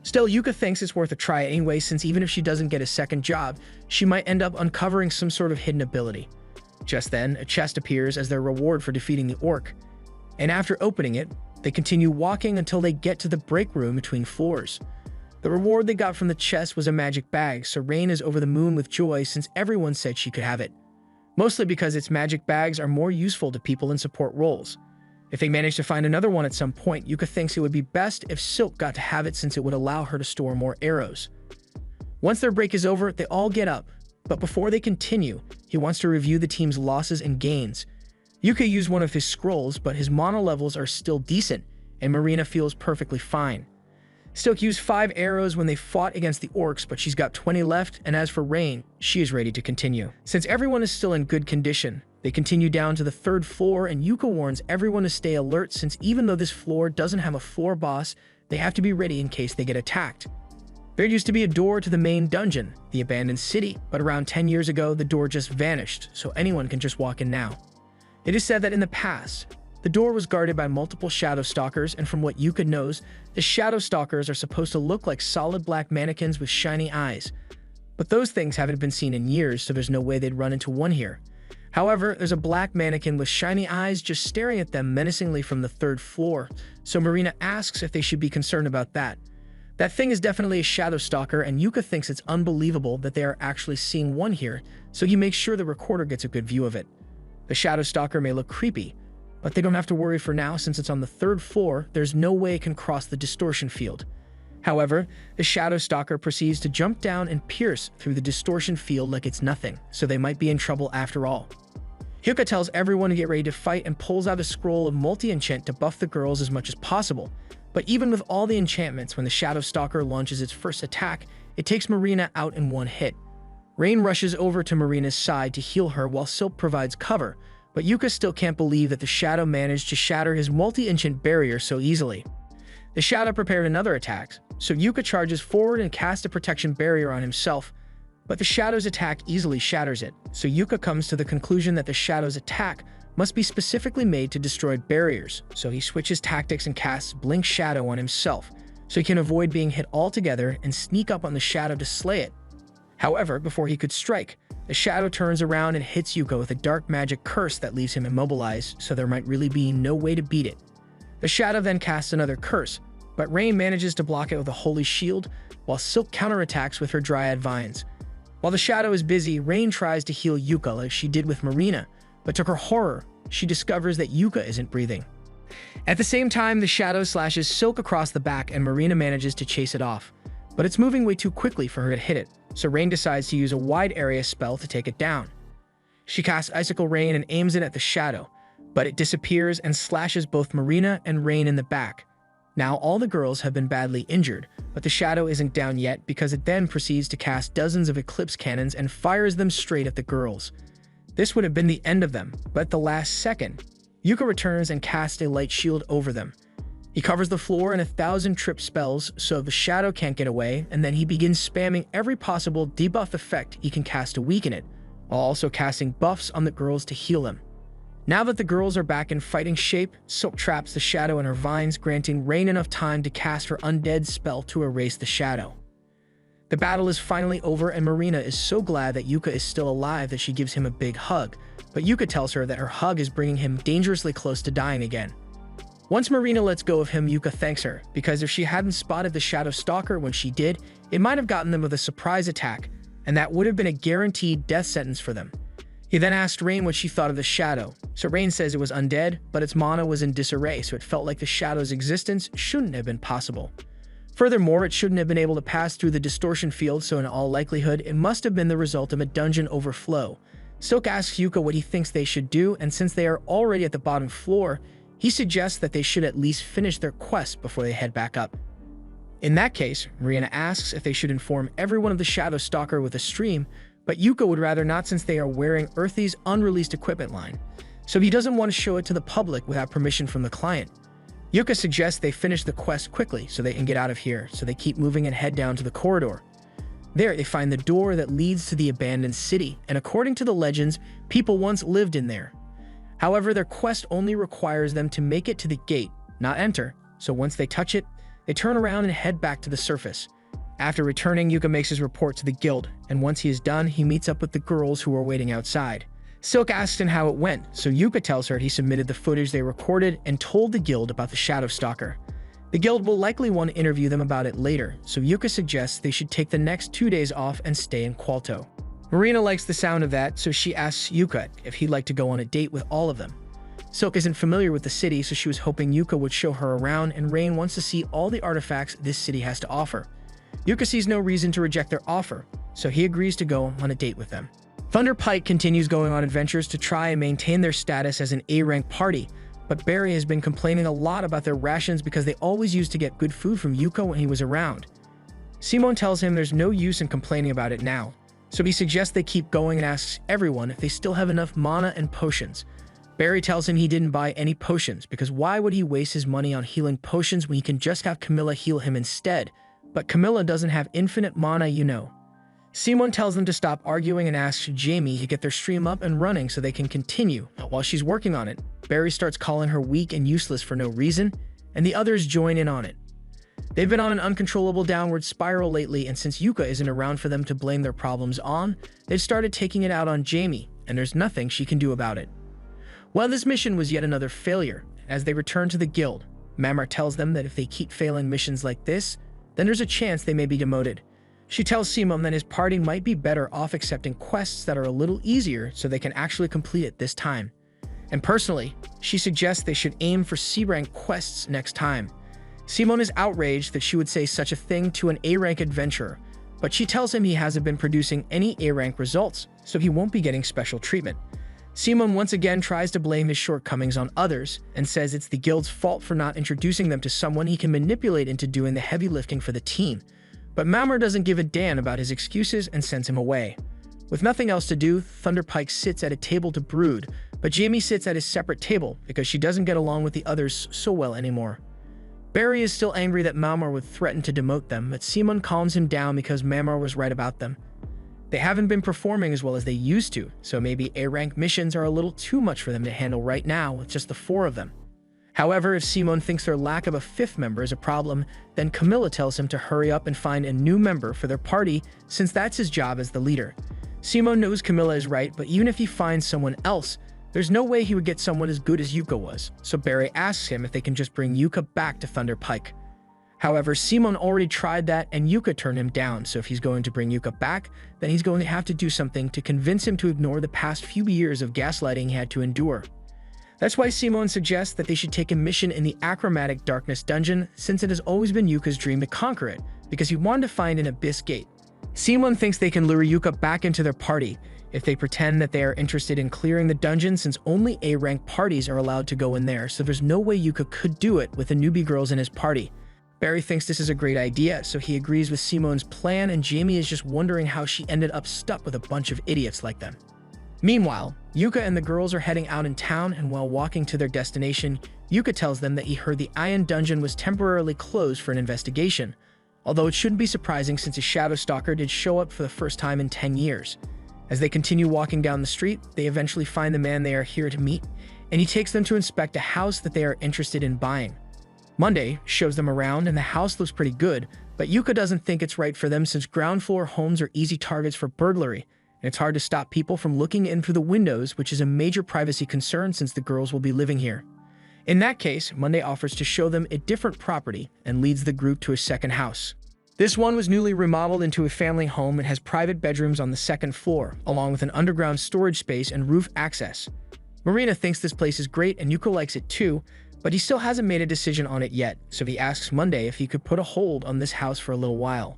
Still, Yuka thinks it's worth a try anyway since even if she doesn't get a second job, she might end up uncovering some sort of hidden ability. Just then, a chest appears as their reward for defeating the orc, and after opening it, they continue walking until they get to the break room between floors. The reward they got from the chest was a magic bag, so Rain is over the moon with joy since everyone said she could have it. Mostly because its magic bags are more useful to people in support roles. If they manage to find another one at some point, Yuka thinks it would be best if Silk got to have it since it would allow her to store more arrows. Once their break is over, they all get up, but before they continue, he wants to review the team's losses and gains. Yuka used one of his scrolls, but his mana levels are still decent, and Marina feels perfectly fine. Silk used 5 arrows when they fought against the orcs, but she's got 20 left, and as for Rain, she is ready to continue. Since everyone is still in good condition, they continue down to the 3rd floor, and Yuka warns everyone to stay alert since even though this floor doesn't have a floor boss, they have to be ready in case they get attacked. There used to be a door to the main dungeon, the abandoned city, but around 10 years ago, the door just vanished, so anyone can just walk in now. It is said that in the past, the door was guarded by multiple Shadow Stalkers, and from what Yuka knows, the Shadow Stalkers are supposed to look like solid black mannequins with shiny eyes. But those things haven't been seen in years, so there's no way they'd run into one here. However, there's a black mannequin with shiny eyes just staring at them menacingly from the 3rd floor, so Marina asks if they should be concerned about that. That thing is definitely a Shadow Stalker, and Yuka thinks it's unbelievable that they are actually seeing one here, so he makes sure the recorder gets a good view of it. The Shadow Stalker may look creepy, but they don't have to worry for now since it's on the 3rd floor. There's no way it can cross the distortion field. However, the Shadow Stalker proceeds to jump down and pierce through the distortion field like it's nothing, so they might be in trouble after all. Yuka tells everyone to get ready to fight and pulls out a scroll of multi-enchant to buff the girls as much as possible. But even with all the enchantments, when the Shadow Stalker launches its first attack, it takes Marina out in one hit. Rain rushes over to Marina's side to heal her while Silk provides cover, but Yuka still can't believe that the Shadow managed to shatter his multi-enchant barrier so easily. The Shadow prepared another attack, so Yuka charges forward and casts a protection barrier on himself, but the Shadow's attack easily shatters it, so Yuka comes to the conclusion that the Shadow's attack must be specifically made to destroy barriers, so he switches tactics and casts Blink Shadow on himself, so he can avoid being hit altogether and sneak up on the Shadow to slay it. However, before he could strike, the Shadow turns around and hits Yuka with a dark magic curse that leaves him immobilized, so there might really be no way to beat it. The Shadow then casts another curse, but Rain manages to block it with a holy shield, while Silk counterattacks with her Dryad Vines. While the Shadow is busy, Rain tries to heal Yuka like she did with Marina, but to her horror, she discovers that Yuka isn't breathing. At the same time, the Shadow slashes Silk across the back and Marina manages to chase it off, but it's moving way too quickly for her to hit it, so Rain decides to use a wide area spell to take it down. She casts Icicle Rain and aims it at the Shadow, but it disappears and slashes both Marina and Rain in the back. Now all the girls have been badly injured, but the Shadow isn't down yet because it then proceeds to cast dozens of Eclipse Cannons and fires them straight at the girls. This would have been the end of them, but at the last second, Yuka returns and casts a light shield over them. He covers the floor in 1,000 trip spells so the Shadow can't get away, and then he begins spamming every possible debuff effect he can cast to weaken it, while also casting buffs on the girls to heal them. Now that the girls are back in fighting shape, Silk traps the Shadow in her vines, granting Rain enough time to cast her undead spell to erase the Shadow. The battle is finally over and Marina is so glad that Yuka is still alive that she gives him a big hug, but Yuka tells her that her hug is bringing him dangerously close to dying again. Once Marina lets go of him, Yuka thanks her, because if she hadn't spotted the Shadow Stalker when she did, it might have gotten them with a surprise attack, and that would have been a guaranteed death sentence for them. He then asked Rain what she thought of the Shadow, so Rain says it was undead, but its mana was in disarray, so it felt like the Shadow's existence shouldn't have been possible. Furthermore, it shouldn't have been able to pass through the distortion field, so in all likelihood, it must have been the result of a dungeon overflow. Silk asks Yuka what he thinks they should do, and since they are already at the bottom floor, he suggests that they should at least finish their quest before they head back up. In that case, Marina asks if they should inform everyone of the Shadow Stalker with a stream, but Yuka would rather not since they are wearing Earthy's unreleased equipment line, so he doesn't want to show it to the public without permission from the client. Yuka suggests they finish the quest quickly so they can get out of here, so they keep moving and head down to the corridor. There, they find the door that leads to the abandoned city, and according to the legends, people once lived in there. However, their quest only requires them to make it to the gate, not enter, so once they touch it, they turn around and head back to the surface. After returning, Yuka makes his report to the guild, and once he is done, he meets up with the girls who are waiting outside. Silk asks him how it went, so Yuka tells her he submitted the footage they recorded and told the guild about the Shadow Stalker. The guild will likely want to interview them about it later, so Yuka suggests they should take the next 2 days off and stay in Qualto. Marina likes the sound of that, so she asks Yuka if he'd like to go on a date with all of them. Silk isn't familiar with the city, so she was hoping Yuka would show her around, and Rain wants to see all the artifacts this city has to offer. Yuka sees no reason to reject their offer, so he agrees to go on a date with them. Thunder Pike continues going on adventures to try and maintain their status as an A-rank party, but Barry has been complaining a lot about their rations because they always used to get good food from Yuka when he was around. Simon tells him there's no use in complaining about it now, so he suggests they keep going and asks everyone if they still have enough mana and potions. Barry tells him he didn't buy any potions because why would he waste his money on healing potions when he can just have Camilla heal him instead? But Camilla doesn't have infinite mana, you know. Simon tells them to stop arguing and asks Jamie to get their stream up and running so they can continue. While she's working on it, Barry starts calling her weak and useless for no reason, and the others join in on it. They've been on an uncontrollable downward spiral lately, and since Yuka isn't around for them to blame their problems on, they've started taking it out on Jamie, and there's nothing she can do about it. Well, this mission was yet another failure. As they return to the guild, Mamar tells them that if they keep failing missions like this, then there's a chance they may be demoted. She tells Simon that his party might be better off accepting quests that are a little easier so they can actually complete it this time. And personally, she suggests they should aim for C-rank quests next time. Simon is outraged that she would say such a thing to an A-rank adventurer, but she tells him he hasn't been producing any A-rank results, so he won't be getting special treatment. Simon once again tries to blame his shortcomings on others and says it's the guild's fault for not introducing them to someone he can manipulate into doing the heavy lifting for the team. But Mamar doesn't give a damn about his excuses and sends him away. With nothing else to do, Thunder Pike sits at a table to brood, but Jamie sits at his separate table because she doesn't get along with the others so well anymore. Barry is still angry that Mamar would threaten to demote them, but Simon calms him down because Mamar was right about them. They haven't been performing as well as they used to, so maybe A-rank missions are a little too much for them to handle right now with just the 4 of them. However, if Simon thinks their lack of a 5th member is a problem, then Camilla tells him to hurry up and find a new member for their party since that's his job as the leader. Simon knows Camilla is right, but even if he finds someone else, there's no way he would get someone as good as Yuka was, so Barry asks him if they can just bring Yuka back to Thunder Pike. However, Simon already tried that and Yuka turned him down, so if he's going to bring Yuka back, then he's going to have to do something to convince him to ignore the past few years of gaslighting he had to endure. That's why Simon suggests that they should take a mission in the Achromatic Darkness dungeon, since it has always been Yuka's dream to conquer it, because he wanted to find an abyss gate. Simon thinks they can lure Yuka back into their party if they pretend that they are interested in clearing the dungeon, since only A-rank parties are allowed to go in there, so there's no way Yuka could do it with the newbie girls in his party. Barry thinks this is a great idea, so he agrees with Simon's plan, and Jamie is just wondering how she ended up stuck with a bunch of idiots like them. Meanwhile, Yuka and the girls are heading out in town, and while walking to their destination, Yuka tells them that he heard the Iron Dungeon was temporarily closed for an investigation, although it shouldn't be surprising since a Shadow Stalker did show up for the first time in 10 years. As they continue walking down the street, they eventually find the man they are here to meet, and he takes them to inspect a house that they are interested in buying. Monday shows them around, and the house looks pretty good, but Yuka doesn't think it's right for them since ground floor homes are easy targets for burglary, and it's hard to stop people from looking in through the windows, which is a major privacy concern since the girls will be living here. In that case, Monday offers to show them a different property and leads the group to a second house. This one was newly remodeled into a family home and has private bedrooms on the 2nd floor, along with an underground storage space and roof access. Marina thinks this place is great and Yuka likes it too, but he still hasn't made a decision on it yet, so he asks Monday if he could put a hold on this house for a little while.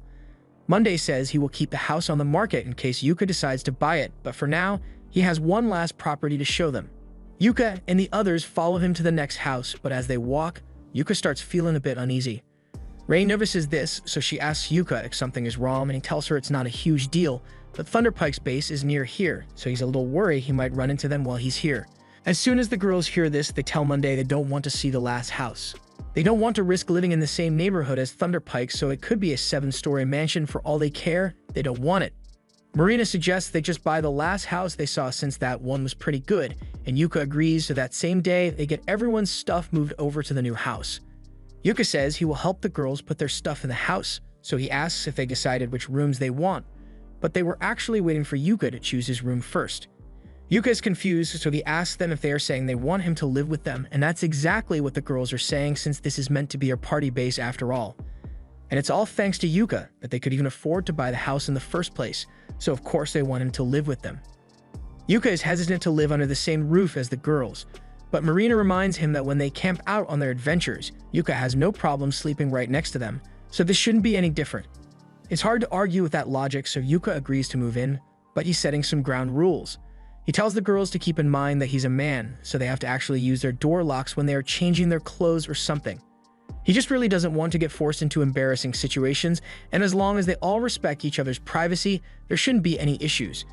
Monday says he will keep the house on the market in case Yuka decides to buy it, but for now, he has one last property to show them. Yuka and the others follow him to the next house, but as they walk, Yuka starts feeling a bit uneasy. Ray notices this, so she asks Yuka if something is wrong, and he tells her it's not a huge deal, but Thunder Pike's base is near here, so he's a little worried he might run into them while he's here. As soon as the girls hear this, they tell Monday they don't want to see the last house. They don't want to risk living in the same neighborhood as Thunder Pike, so it could be a 7-story mansion for all they care. They don't want it. Marina suggests they just buy the last house they saw since that one was pretty good, and Yuka agrees, so that same day, they get everyone's stuff moved over to the new house. Yuka says he will help the girls put their stuff in the house, so he asks if they decided which rooms they want, but they were actually waiting for Yuka to choose his room first. Yuka is confused, so he asks them if they are saying they want him to live with them, and that's exactly what the girls are saying since this is meant to be a party base after all. And it's all thanks to Yuka that they could even afford to buy the house in the first place, so of course they want him to live with them. Yuka is hesitant to live under the same roof as the girls, But Marina reminds him that when they camp out on their adventures, Yuka has no problem sleeping right next to them, so this shouldn't be any different. It's hard to argue with that logic, so Yuka agrees to move in, but he's setting some ground rules. He tells the girls to keep in mind that he's a man, so they have to actually use their door locks when they are changing their clothes or something. He just really doesn't want to get forced into embarrassing situations, and as long as they all respect each other's privacy, there shouldn't be any issues.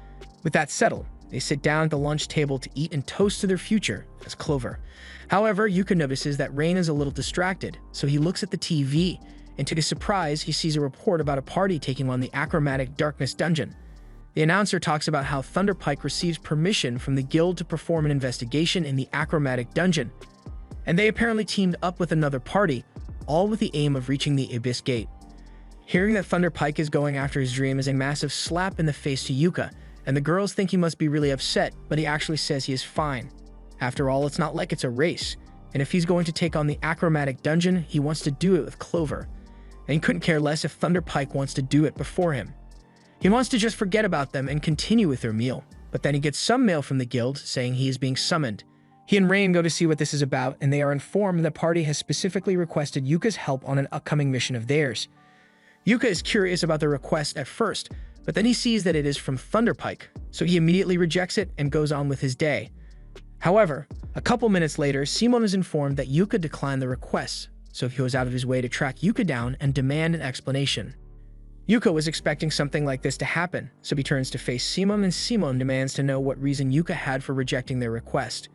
With that settled, they sit down at the lunch table to eat and toast to their future as Clover. However, Yuka notices that Rain is a little distracted, so he looks at the TV, and to his surprise, he sees a report about a party taking on the Achromatic Darkness dungeon. The announcer talks about how Thunderpike receives permission from the guild to perform an investigation in the Achromatic dungeon, and they apparently teamed up with another party, all with the aim of reaching the Abyss Gate. Hearing that Thunderpike is going after his dream is a massive slap in the face to Yuka, and the girls think he must be really upset, but he actually says he is fine. After all, it's not like it's a race, and if he's going to take on the Achromatic dungeon, he wants to do it with Clover, and he couldn't care less if Thunderpike wants to do it before him. He wants to just forget about them and continue with their meal, but then he gets some mail from the guild saying he is being summoned. He and Rain go to see what this is about, and they are informed the party has specifically requested Yuka's help on an upcoming mission of theirs. Yuka is curious about the request at first, but then he sees that it is from Thunderpike, so he immediately rejects it and goes on with his day. However, a couple minutes later, Simon is informed that Yuka declined the request, so he goes out of his way to track Yuka down and demand an explanation. Yuka was expecting something like this to happen, so he turns to face Simon, and Simon demands to know what reason Yuka had for rejecting their request.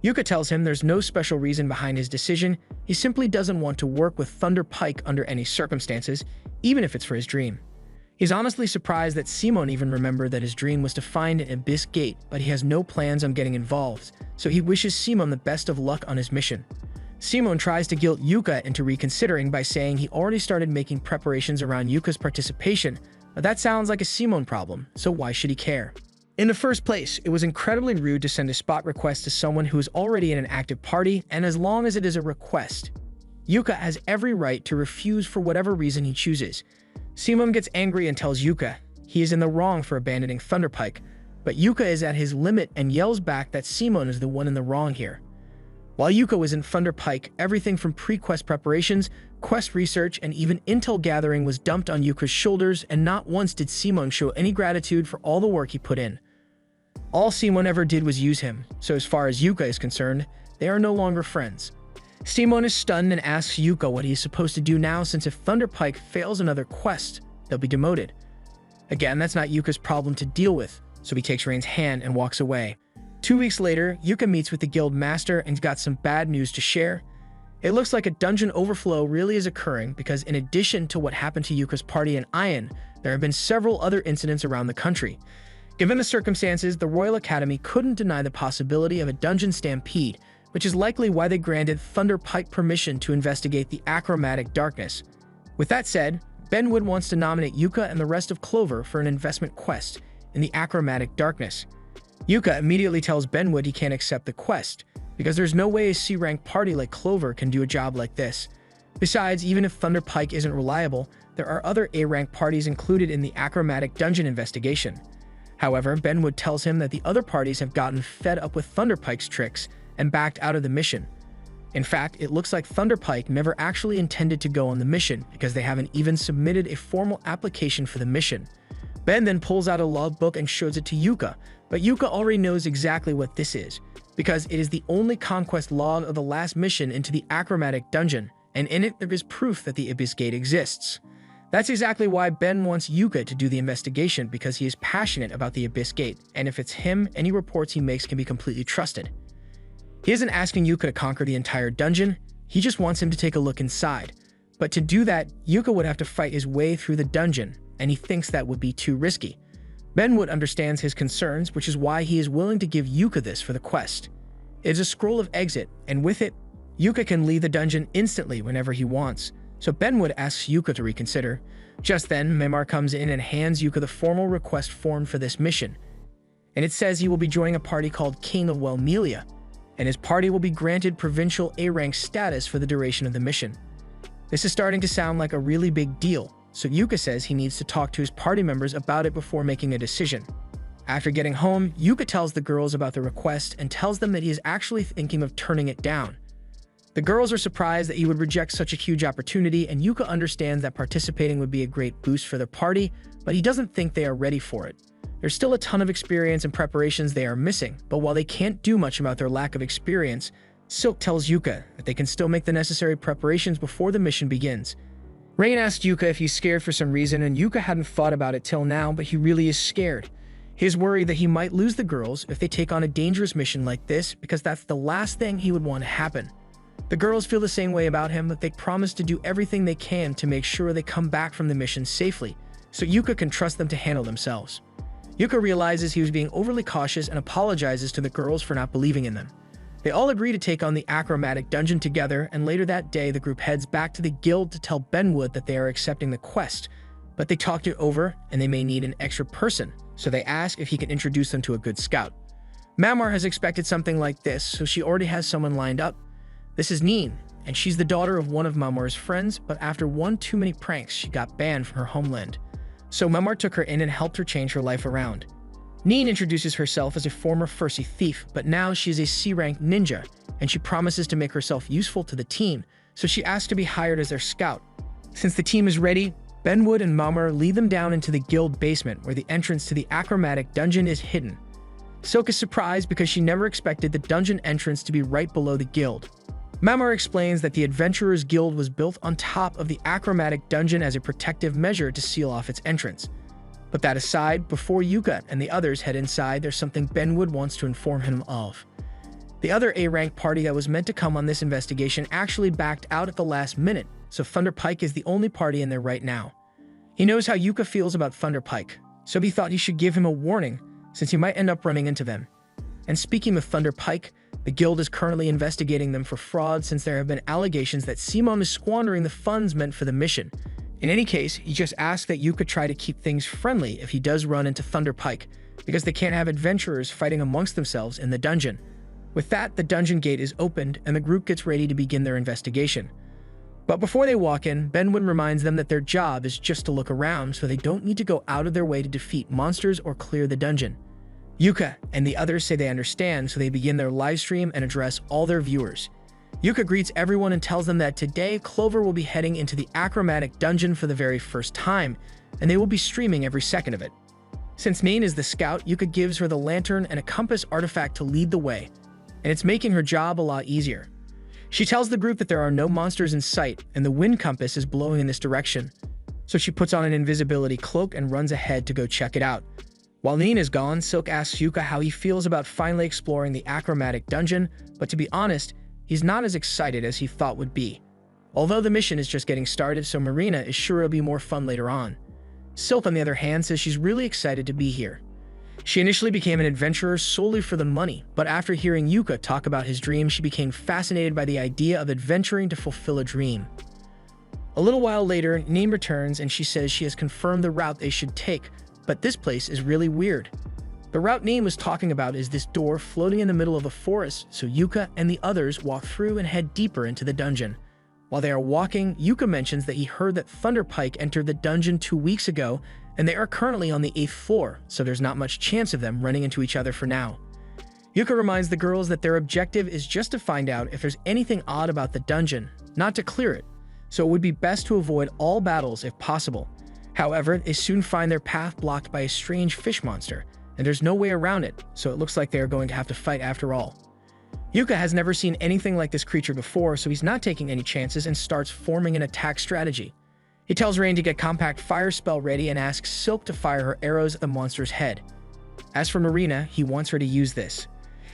Yuka tells him there's no special reason behind his decision, he simply doesn't want to work with Thunderpike under any circumstances, even if it's for his dream. He's honestly surprised that Simon even remembered that his dream was to find an Abyss Gate, but he has no plans on getting involved, so he wishes Simon the best of luck on his mission. Simon tries to guilt Yuka into reconsidering by saying he already started making preparations around Yuka's participation, but that sounds like a Simon problem, so why should he care? In the first place, it was incredibly rude to send a spot request to someone who is already in an active party, and as long as it is a request, Yuka has every right to refuse for whatever reason he chooses. Simon gets angry and tells Yuka he is in the wrong for abandoning Thunderpike, but Yuka is at his limit and yells back that Simon is the one in the wrong here. While Yuka was in Thunderpike, everything from pre-quest preparations, quest research, and even intel gathering was dumped on Yuka's shoulders, and not once did Simon show any gratitude for all the work he put in. All Simon ever did was use him, so as far as Yuka is concerned, they are no longer friends. Simon is stunned and asks Yuka what he is supposed to do now, since if Thunderpike fails another quest, they'll be demoted. Again, that's not Yuka's problem to deal with, so he takes Rain's hand and walks away. 2 weeks later, Yuka meets with the guild master and got some bad news to share. It looks like a dungeon overflow really is occurring because in addition to what happened to Yuka's party in Ion, there have been several other incidents around the country. Given the circumstances, the Royal Academy couldn't deny the possibility of a dungeon stampede, which is likely why they granted Thunderpike permission to investigate the Achromatic Darkness. With that said, Benwood wants to nominate Yuka and the rest of Clover for an investment quest in the Achromatic Darkness. Yuka immediately tells Benwood he can't accept the quest, because there's no way a C-rank party like Clover can do a job like this. Besides, even if Thunderpike isn't reliable, there are other A-rank parties included in the Achromatic Dungeon investigation. However, Benwood tells him that the other parties have gotten fed up with Thunderpike's tricks and backed out of the mission. In fact, it looks like Thunderpike never actually intended to go on the mission because they haven't even submitted a formal application for the mission. Ben then pulls out a logbook and shows it to Yuka, but Yuka already knows exactly what this is, because it is the only conquest log of the last mission into the Achromatic Dungeon, and in it there is proof that the Abyss Gate exists. That's exactly why Ben wants Yuka to do the investigation, because he is passionate about the Abyss Gate, and if it's him, any reports he makes can be completely trusted. He isn't asking Yuka to conquer the entire dungeon, he just wants him to take a look inside. But to do that, Yuka would have to fight his way through the dungeon, and he thinks that would be too risky. Benwood understands his concerns, which is why he is willing to give Yuka this for the quest. It is a scroll of exit, and with it, Yuka can leave the dungeon instantly whenever he wants, so Benwood asks Yuka to reconsider. Just then, Memar comes in and hands Yuka the formal request form for this mission, and it says he will be joining a party called King of Wellmelia, and his party will be granted provincial A-rank status for the duration of the mission. This is starting to sound like a really big deal, so Yuka says he needs to talk to his party members about it before making a decision. After getting home, Yuka tells the girls about the request and tells them that he is actually thinking of turning it down. The girls are surprised that he would reject such a huge opportunity, and Yuka understands that participating would be a great boost for their party, but he doesn't think they are ready for it. There's still a ton of experience and preparations they are missing, but while they can't do much about their lack of experience, Silk tells Yuka that they can still make the necessary preparations before the mission begins. Rain asks Yuka if he's scared for some reason, and Yuka hadn't thought about it till now, but he really is scared. He's worried that he might lose the girls if they take on a dangerous mission like this, because that's the last thing he would want to happen. The girls feel the same way about him, but they promise to do everything they can to make sure they come back from the mission safely, so Yuka can trust them to handle themselves. Yuka realizes he was being overly cautious and apologizes to the girls for not believing in them. They all agree to take on the achromatic dungeon together, and later that day the group heads back to the guild to tell Benwood that they are accepting the quest, but they talked it over and they may need an extra person, so they ask if he can introduce them to a good scout. Mamar has expected something like this, so she already has someone lined up. This is Neen, and she's the daughter of one of Mamar's friends, but after one too many pranks, she got banned from her homeland. So Mamar took her in and helped her change her life around. Neen introduces herself as a former Fursi thief, but now she is a C-rank ninja, and she promises to make herself useful to the team, so she asks to be hired as their scout. Since the team is ready, Benwood and Mamar lead them down into the guild basement where the entrance to the achromatic dungeon is hidden. Silk is surprised because she never expected the dungeon entrance to be right below the guild. Mamar explains that the Adventurers Guild was built on top of the achromatic dungeon as a protective measure to seal off its entrance. But that aside, before Yuka and the others head inside, there's something Benwood wants to inform him of. The other A-rank party that was meant to come on this investigation actually backed out at the last minute, so Thunder Pike is the only party in there right now. He knows how Yuka feels about Thunder Pike, so he thought he should give him a warning, since he might end up running into them. And speaking of Thunder Pike, the guild is currently investigating them for fraud since there have been allegations that Simon is squandering the funds meant for the mission. In any case, he just asks that Yuka try to keep things friendly if he does run into Thunder Pike, because they can't have adventurers fighting amongst themselves in the dungeon. With that, the dungeon gate is opened and the group gets ready to begin their investigation. But before they walk in, Benwood reminds them that their job is just to look around, so they don't need to go out of their way to defeat monsters or clear the dungeon. Yuka and the others say they understand, so they begin their live stream and address all their viewers. Yuka greets everyone and tells them that today Clover will be heading into the achromatic dungeon for the very first time, and they will be streaming every second of it. Since Neen is the scout, Yuka gives her the lantern and a compass artifact to lead the way, and it's making her job a lot easier. She tells the group that there are no monsters in sight, and the wind compass is blowing in this direction, so she puts on an invisibility cloak and runs ahead to go check it out. While Neen is gone, Silk asks Yuka how he feels about finally exploring the achromatic dungeon, but to be honest, he's not as excited as he thought would be. Although the mission is just getting started, so Marina is sure it'll be more fun later on. Silk, on the other hand, says she's really excited to be here. She initially became an adventurer solely for the money, but after hearing Yuka talk about his dream, she became fascinated by the idea of adventuring to fulfill a dream. A little while later, Neen returns and she says she has confirmed the route they should take, but this place is really weird. The route Neen was talking about is this door floating in the middle of the forest, so Yuka and the others walk through and head deeper into the dungeon. While they are walking, Yuka mentions that he heard that Thunder Pike entered the dungeon 2 weeks ago, and they are currently on the 8th floor, so there's not much chance of them running into each other for now. Yuka reminds the girls that their objective is just to find out if there's anything odd about the dungeon, not to clear it, so it would be best to avoid all battles if possible. However, they soon find their path blocked by a strange fish monster, and there's no way around it, so it looks like they are going to have to fight after all. Yuka has never seen anything like this creature before, so he's not taking any chances and starts forming an attack strategy. He tells Rain to get compact fire spell ready and asks Silk to fire her arrows at the monster's head. As for Marina, he wants her to use this.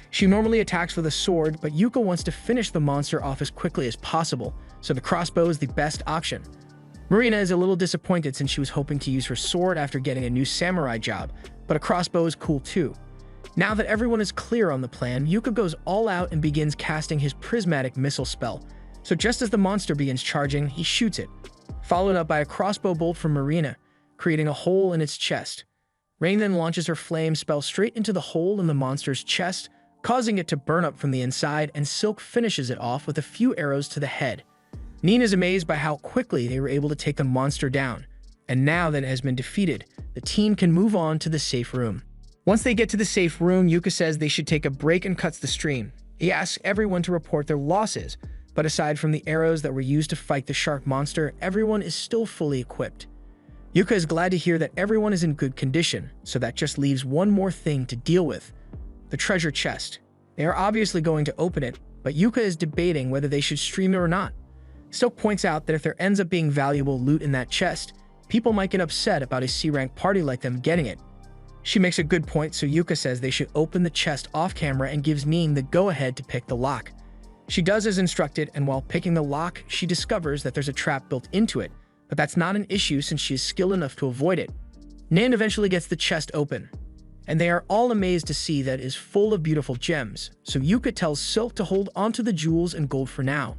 She normally attacks with a sword, but Yuka wants to finish the monster off as quickly as possible, so the crossbow is the best option. Marina is a little disappointed since she was hoping to use her sword after getting a new samurai job, but a crossbow is cool too. Now that everyone is clear on the plan, Yuka goes all out and begins casting his prismatic missile spell, so just as the monster begins charging, he shoots it, followed up by a crossbow bolt from Marina, creating a hole in its chest. Rain then launches her flame spell straight into the hole in the monster's chest, causing it to burn up from the inside, and Silk finishes it off with a few arrows to the head. Neen is amazed by how quickly they were able to take the monster down, and now that it has been defeated, the team can move on to the safe room. Once they get to the safe room, Yuka says they should take a break and cuts the stream. He asks everyone to report their losses, but aside from the arrows that were used to fight the shark monster, everyone is still fully equipped. Yuka is glad to hear that everyone is in good condition, so that just leaves one more thing to deal with: the treasure chest. They are obviously going to open it, but Yuka is debating whether they should stream it or not. Silk points out that if there ends up being valuable loot in that chest, people might get upset about a C-rank party like them getting it. She makes a good point, so Yuka says they should open the chest off-camera and gives Ning the go-ahead to pick the lock. She does as instructed, and while picking the lock, she discovers that there's a trap built into it, but that's not an issue since she is skilled enough to avoid it. Nan eventually gets the chest open, and they are all amazed to see that it is full of beautiful gems, so Yuka tells Silk to hold onto the jewels and gold for now.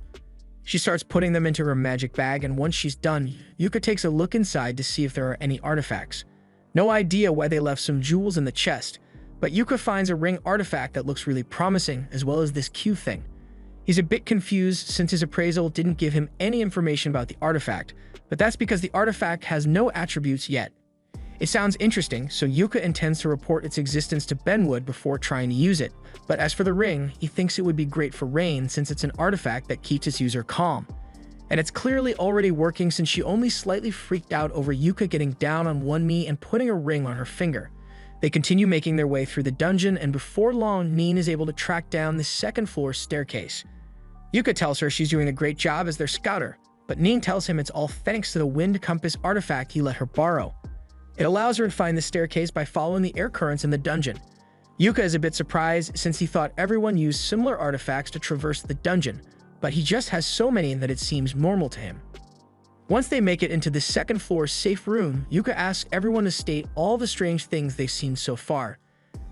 She starts putting them into her magic bag, and once she's done, Yuka takes a look inside to see if there are any artifacts. No idea why they left some jewels in the chest, but Yuka finds a ring artifact that looks really promising, as well as this Q thing. He's a bit confused since his appraisal didn't give him any information about the artifact, but that's because the artifact has no attributes yet. It sounds interesting, so Yuka intends to report its existence to Benwood before trying to use it, but as for the ring, he thinks it would be great for Rain since it's an artifact that keeps its user calm. And it's clearly already working since she only slightly freaked out over Yuka getting down on one knee and putting a ring on her finger. They continue making their way through the dungeon, and before long, Ning is able to track down the second-floor staircase. Yuka tells her she's doing a great job as their scouter, but Ning tells him it's all thanks to the wind compass artifact he let her borrow. It allows her to find the staircase by following the air currents in the dungeon. Yuka is a bit surprised since he thought everyone used similar artifacts to traverse the dungeon, but he just has so many that it seems normal to him. Once they make it into the second-floor safe room, Yuka asks everyone to state all the strange things they've seen so far.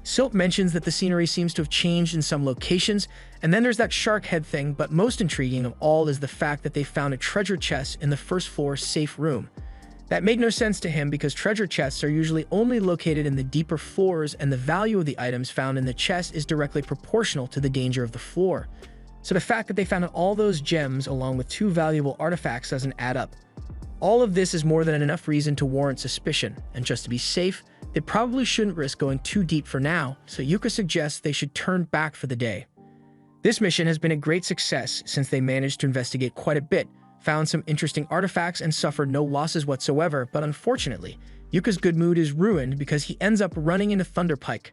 Silk mentions that the scenery seems to have changed in some locations, and then there's that shark head thing, but most intriguing of all is the fact that they found a treasure chest in the first-floor safe room. That made no sense to him because treasure chests are usually only located in the deeper floors, and the value of the items found in the chest is directly proportional to the danger of the floor. So the fact that they found all those gems along with 2 valuable artifacts doesn't add up. All of this is more than enough reason to warrant suspicion, and just to be safe, they probably shouldn't risk going too deep for now, so Yuka suggests they should turn back for the day. This mission has been a great success since they managed to investigate quite a bit, found some interesting artifacts, and suffered no losses whatsoever, but unfortunately, Yuka's good mood is ruined because he ends up running into Thunderpike.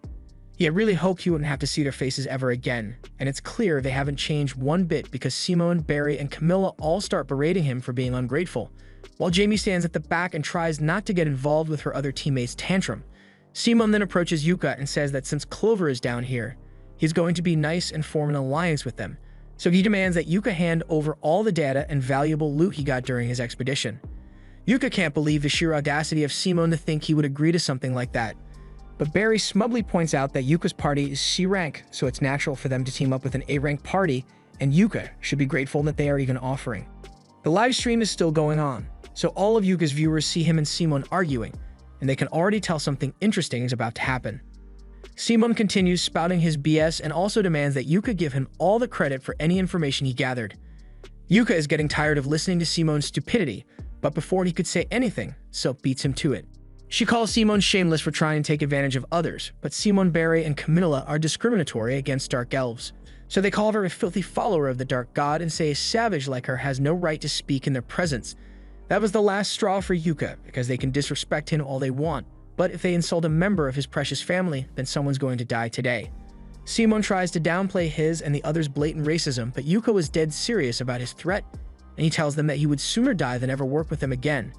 He had really hoped he wouldn't have to see their faces ever again, and it's clear they haven't changed one bit because Simone, Barry, and Camilla all start berating him for being ungrateful, while Jamie stands at the back and tries not to get involved with her other teammates' tantrum. Simone then approaches Yuka and says that since Clover is down here, he's going to be nice and form an alliance with them, so he demands that Yuka hand over all the data and valuable loot he got during his expedition. Yuka can't believe the sheer audacity of Simone to think he would agree to something like that. But Barry smugly points out that Yuka's party is C-rank, so it's natural for them to team up with an A-rank party, and Yuka should be grateful that they are even offering. The live stream is still going on, so all of Yuka's viewers see him and Simone arguing, and they can already tell something interesting is about to happen. Simone continues spouting his BS and also demands that Yuka give him all the credit for any information he gathered. Yuka is getting tired of listening to Simone's stupidity, but before he could say anything, Silk beats him to it. She calls Simone shameless for trying to take advantage of others, but Simone, Barry, and Camilla are discriminatory against dark elves, so they call her a filthy follower of the dark god and say a savage like her has no right to speak in their presence. That was the last straw for Yuka, because they can disrespect him all they want, but if they insult a member of his precious family, then someone's going to die today. Simone tries to downplay his and the others' blatant racism, but Yuka was dead serious about his threat, and he tells them that he would sooner die than ever work with them again.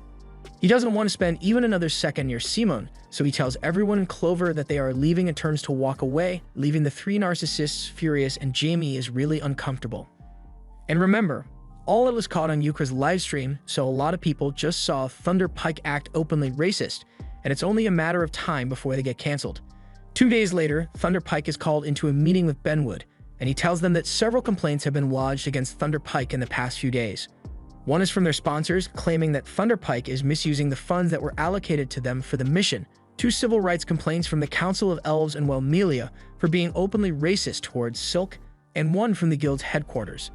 He doesn't want to spend even another second near Simone, so he tells everyone in Clover that they are leaving and turns to walk away, leaving the 3 narcissists furious, and Jamie is really uncomfortable. And remember, all it was caught on Yuka's livestream, so a lot of people just saw Thunderpike act openly racist, and it's only a matter of time before they get cancelled. 2 days later, Thunderpike is called into a meeting with Benwood, and he tells them that several complaints have been lodged against Thunderpike in the past few days. One is from their sponsors, claiming that Thunderpike is misusing the funds that were allocated to them for the mission, 2 civil rights complaints from the Council of Elves and Wellmelia for being openly racist towards Silk, and 1 from the guild's headquarters.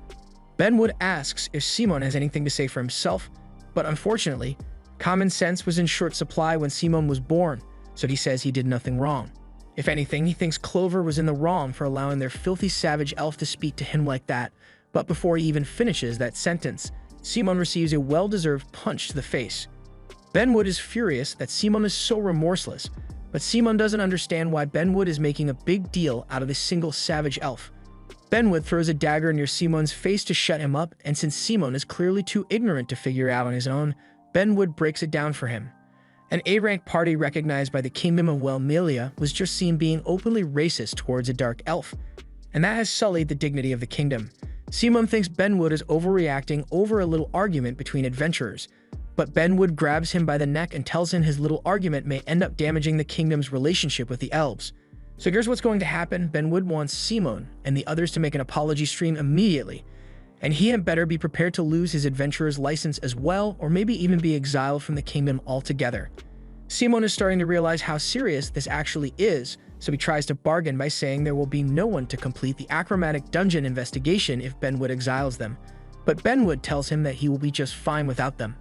Benwood asks if Simone has anything to say for himself, but unfortunately, common sense was in short supply when Simone was born, so he says he did nothing wrong. If anything, he thinks Clover was in the wrong for allowing their filthy savage elf to speak to him like that. But before he even finishes that sentence, Simon receives a well-deserved punch to the face. Benwood is furious that Simon is so remorseless, but Simon doesn't understand why Benwood is making a big deal out of a single savage elf. Benwood throws a dagger near Simon's face to shut him up, and since Simon is clearly too ignorant to figure it out on his own, Benwood breaks it down for him. An A-rank party recognized by the Kingdom of Welmelia was just seen being openly racist towards a dark elf, and that has sullied the dignity of the kingdom. Simon thinks Benwood is overreacting over a little argument between adventurers, but Benwood grabs him by the neck and tells him his little argument may end up damaging the kingdom's relationship with the elves. So here's what's going to happen. Benwood wants Simon and the others to make an apology stream immediately, and he had better be prepared to lose his adventurer's license as well, or maybe even be exiled from the kingdom altogether. Simon is starting to realize how serious this actually is, so he tries to bargain by saying there will be no one to complete the achromatic dungeon investigation if Benwood exiles them, but Benwood tells him that he will be just fine without them.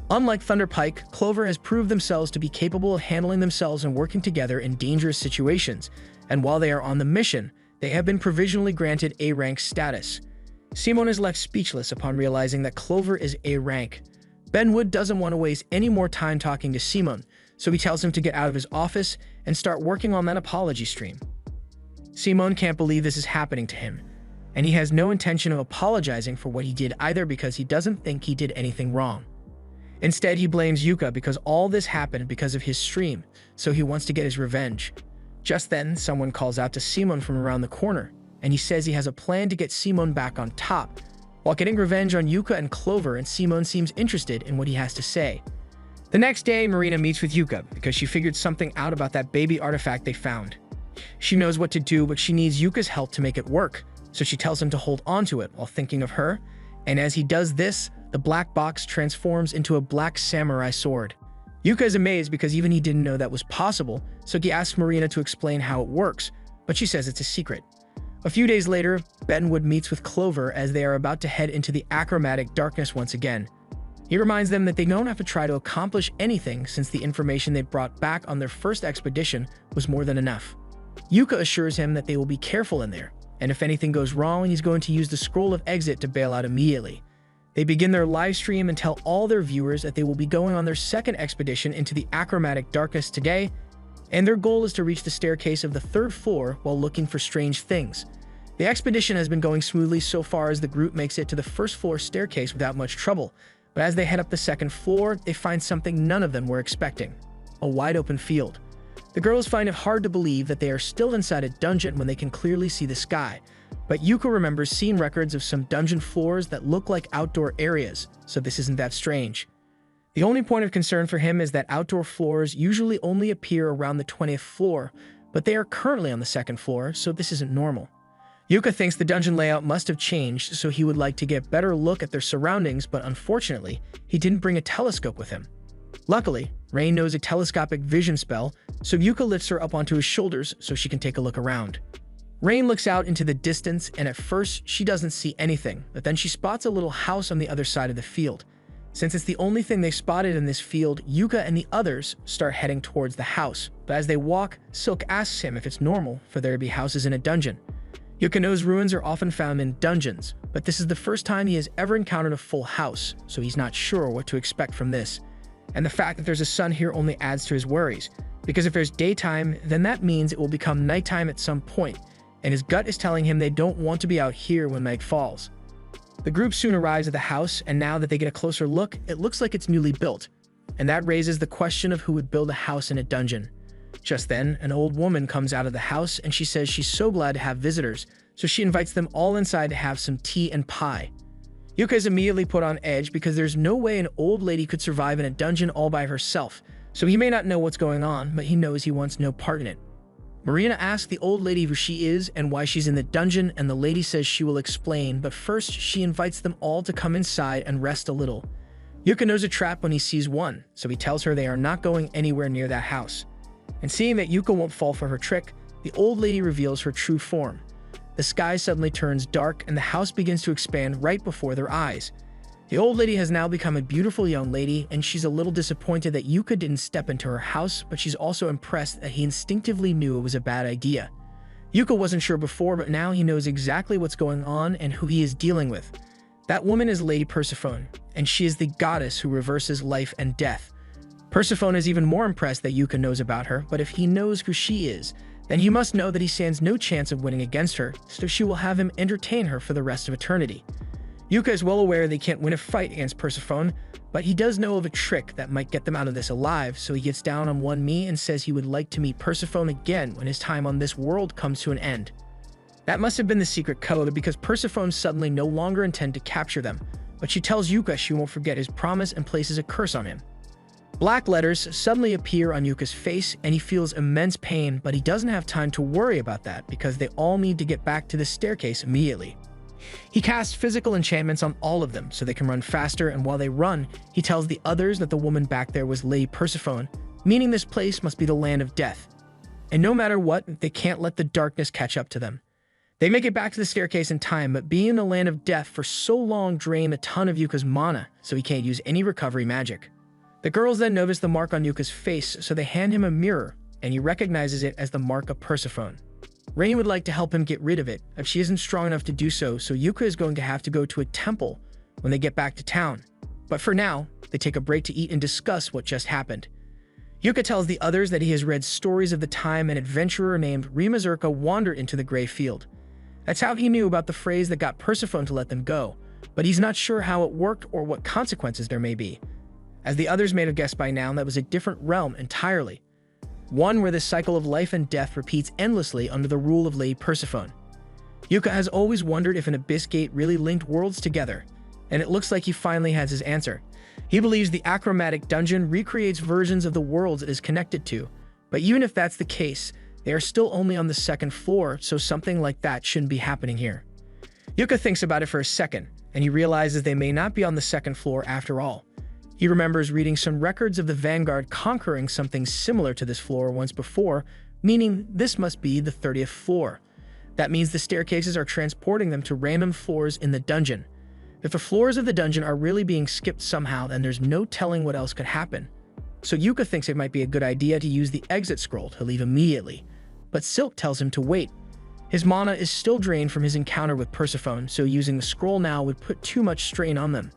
Unlike Thunderpike, Clover has proved themselves to be capable of handling themselves and working together in dangerous situations, and while they are on the mission, they have been provisionally granted A-rank status. Simon is left speechless upon realizing that Clover is A-rank. Benwood doesn't want to waste any more time talking to Simon, so he tells him to get out of his office and start working on that apology stream. Simon can't believe this is happening to him, and he has no intention of apologizing for what he did either because he doesn't think he did anything wrong. Instead, he blames Yuka because all this happened because of his stream, so he wants to get his revenge. Just then, someone calls out to Simon from around the corner, and he says he has a plan to get Simon back on top, while getting revenge on Yuka and Clover, and Simon seems interested in what he has to say. The next day, Marina meets with Yuka because she figured something out about that baby artifact they found. She knows what to do, but she needs Yuka's help to make it work, so she tells him to hold onto it while thinking of her, and as he does this, the black box transforms into a black samurai sword. Yuka is amazed because even he didn't know that was possible, so he asks Marina to explain how it works, but she says it's a secret. A few days later, Benwood meets with Clover as they are about to head into the achromatic darkness once again. He reminds them that they don't have to try to accomplish anything since the information they brought back on their first expedition was more than enough. Yuka assures him that they will be careful in there, and if anything goes wrong, he's going to use the scroll of exit to bail out immediately. They begin their live stream and tell all their viewers that they will be going on their second expedition into the achromatic darkness today, and their goal is to reach the staircase of the third floor while looking for strange things. The expedition has been going smoothly so far as the group makes it to the first floor staircase without much trouble, but as they head up the second floor, they find something none of them were expecting: a wide open field. The girls find it hard to believe that they are still inside a dungeon when they can clearly see the sky, but Yuka remembers seeing records of some dungeon floors that look like outdoor areas, so this isn't that strange. The only point of concern for him is that outdoor floors usually only appear around the 20th floor, but they are currently on the second floor, so this isn't normal. Yuka thinks the dungeon layout must have changed, so he would like to get a better look at their surroundings, but unfortunately, he didn't bring a telescope with him. Luckily, Rain knows a telescopic vision spell, so Yuka lifts her up onto his shoulders so she can take a look around. Rain looks out into the distance, and at first, she doesn't see anything, but then she spots a little house on the other side of the field. Since it's the only thing they spotted in this field, Yuka and the others start heading towards the house, but as they walk, Silk asks him if it's normal for there to be houses in a dungeon. Yuka knows ruins are often found in dungeons, but this is the first time he has ever encountered a full house, so he's not sure what to expect from this. And the fact that there's a sun here only adds to his worries, because if there's daytime, then that means it will become nighttime at some point, and his gut is telling him they don't want to be out here when night falls. The group soon arrives at the house, and now that they get a closer look, it looks like it's newly built, and that raises the question of who would build a house in a dungeon. Just then, an old woman comes out of the house, and she says she's so glad to have visitors, so she invites them all inside to have some tea and pie. Yuka is immediately put on edge because there's no way an old lady could survive in a dungeon all by herself, so he may not know what's going on, but he knows he wants no part in it. Marina asks the old lady who she is and why she's in the dungeon, and the lady says she will explain, but first she invites them all to come inside and rest a little. Yuka knows a trap when he sees one, so he tells her they are not going anywhere near that house. And seeing that Yuka won't fall for her trick, the old lady reveals her true form. The sky suddenly turns dark and the house begins to expand right before their eyes. The old lady has now become a beautiful young lady, and she's a little disappointed that Yuka didn't step into her house, but she's also impressed that he instinctively knew it was a bad idea. Yuka wasn't sure before, but now he knows exactly what's going on and who he is dealing with. That woman is Lady Persephone, and she is the goddess who reverses life and death. Persephone is even more impressed that Yuka knows about her, but if he knows who she is, then he must know that he stands no chance of winning against her, so she will have him entertain her for the rest of eternity. Yuka is well aware they can't win a fight against Persephone, but he does know of a trick that might get them out of this alive, so he gets down on one knee and says he would like to meet Persephone again when his time on this world comes to an end. That must have been the secret code, because Persephone suddenly no longer intends to capture them, but she tells Yuka she won't forget his promise and places a curse on him. Black letters suddenly appear on Yuka's face, and he feels immense pain, but he doesn't have time to worry about that because they all need to get back to the staircase immediately. He casts physical enchantments on all of them so they can run faster, and while they run, he tells the others that the woman back there was Lady Persephone, meaning this place must be the land of death. And no matter what, they can't let the darkness catch up to them. They make it back to the staircase in time, but being in the land of death for so long drained a ton of Yuka's mana, so he can't use any recovery magic. The girls then notice the mark on Yuka's face, so they hand him a mirror, and he recognizes it as the mark of Persephone. Rain would like to help him get rid of it, but she isn't strong enough to do so, so Yuka is going to have to go to a temple when they get back to town. But for now, they take a break to eat and discuss what just happened. Yuka tells the others that he has read stories of the time an adventurer named Rimazurka wandered into the Grey Field. That's how he knew about the phrase that got Persephone to let them go, but he's not sure how it worked or what consequences there may be. As the others may have guessed by now, that was a different realm entirely. One where the cycle of life and death repeats endlessly under the rule of Lady Persephone. Yuka has always wondered if an abyss gate really linked worlds together, and it looks like he finally has his answer. He believes the achromatic dungeon recreates versions of the worlds it is connected to, but even if that's the case, they are still only on the second floor, so something like that shouldn't be happening here. Yuka thinks about it for a second, and he realizes they may not be on the second floor after all. He remembers reading some records of the Vanguard conquering something similar to this floor once before, meaning this must be the 30th floor. That means the staircases are transporting them to random floors in the dungeon. If the floors of the dungeon are really being skipped somehow, then there's no telling what else could happen. So Yuka thinks it might be a good idea to use the exit scroll to leave immediately, but Silk tells him to wait. His mana is still drained from his encounter with Persephone, so using the scroll now would put too much strain on them.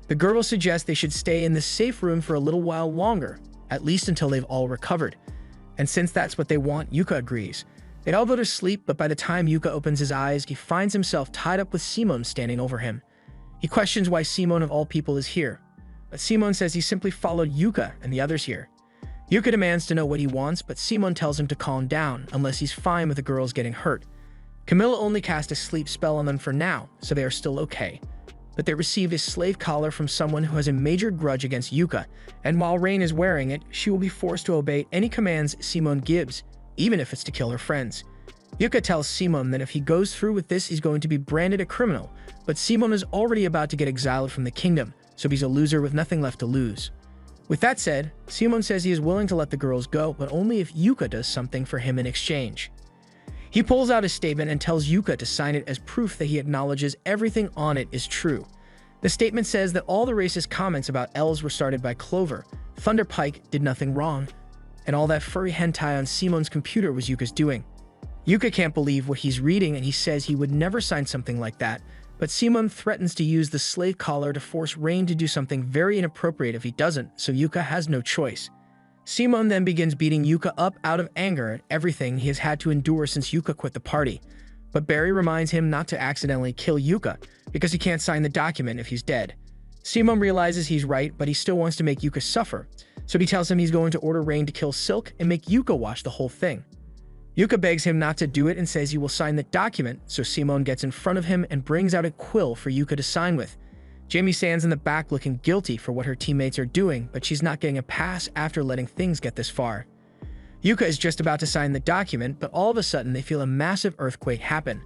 The girls suggest they should stay in the safe room for a little while longer, at least until they've all recovered. And since that's what they want, Yuka agrees. They all go to sleep, but by the time Yuka opens his eyes, he finds himself tied up with Simone standing over him. He questions why Simone of all people is here, but Simone says he simply followed Yuka and the others here. Yuka demands to know what he wants, but Simone tells him to calm down unless he's fine with the girls getting hurt. Camilla only cast a sleep spell on them for now, so they are still okay. But they received a slave collar from someone who has a major grudge against Yuka, and while Rain is wearing it, she will be forced to obey any commands Simone gives, even if it's to kill her friends. Yuka tells Simone that if he goes through with this, he's going to be branded a criminal, but Simone is already about to get exiled from the kingdom, so he's a loser with nothing left to lose. With that said, Simone says he is willing to let the girls go, but only if Yuka does something for him in exchange. He pulls out a statement and tells Yuka to sign it as proof that he acknowledges everything on it is true. The statement says that all the racist comments about elves were started by Clover, Thunder Pike did nothing wrong, and all that furry hentai on Simone's computer was Yuka's doing. Yuka can't believe what he's reading, and he says he would never sign something like that, but Simone threatens to use the slave collar to force Rain to do something very inappropriate if he doesn't, so Yuka has no choice. Simone then begins beating Yuka up out of anger at everything he has had to endure since Yuka quit the party. But Barry reminds him not to accidentally kill Yuka, because he can't sign the document if he's dead. Simone realizes he's right, but he still wants to make Yuka suffer, so he tells him he's going to order Rain to kill Silk and make Yuka watch the whole thing. Yuka begs him not to do it and says he will sign the document, so Simone gets in front of him and brings out a quill for Yuka to sign with. Jamie stands in the back looking guilty for what her teammates are doing, but she's not getting a pass after letting things get this far. Yuka is just about to sign the document, but all of a sudden they feel a massive earthquake happen.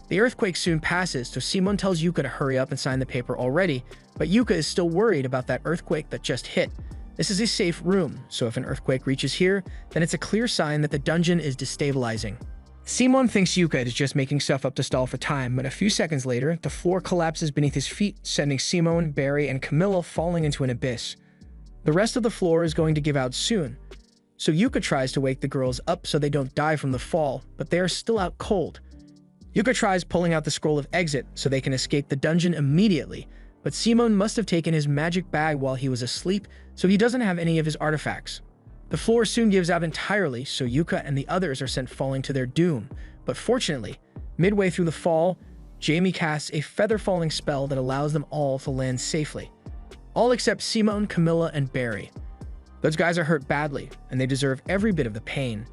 The earthquake soon passes, so Simone tells Yuka to hurry up and sign the paper already, but Yuka is still worried about that earthquake that just hit. This is a safe room, so if an earthquake reaches here, then it's a clear sign that the dungeon is destabilizing. Simon thinks Yuka is just making stuff up to stall for time, but a few seconds later, the floor collapses beneath his feet, sending Simon, Barry, and Camilla falling into an abyss. The rest of the floor is going to give out soon, so Yuka tries to wake the girls up so they don't die from the fall, but they are still out cold. Yuka tries pulling out the scroll of exit so they can escape the dungeon immediately, but Simon must have taken his magic bag while he was asleep, so he doesn't have any of his artifacts. The floor soon gives out entirely, so Yuka and the others are sent falling to their doom. But fortunately, midway through the fall, Jamie casts a feather-falling spell that allows them all to land safely. All except Simon, Camilla, and Barry. Those guys are hurt badly, and they deserve every bit of the pain.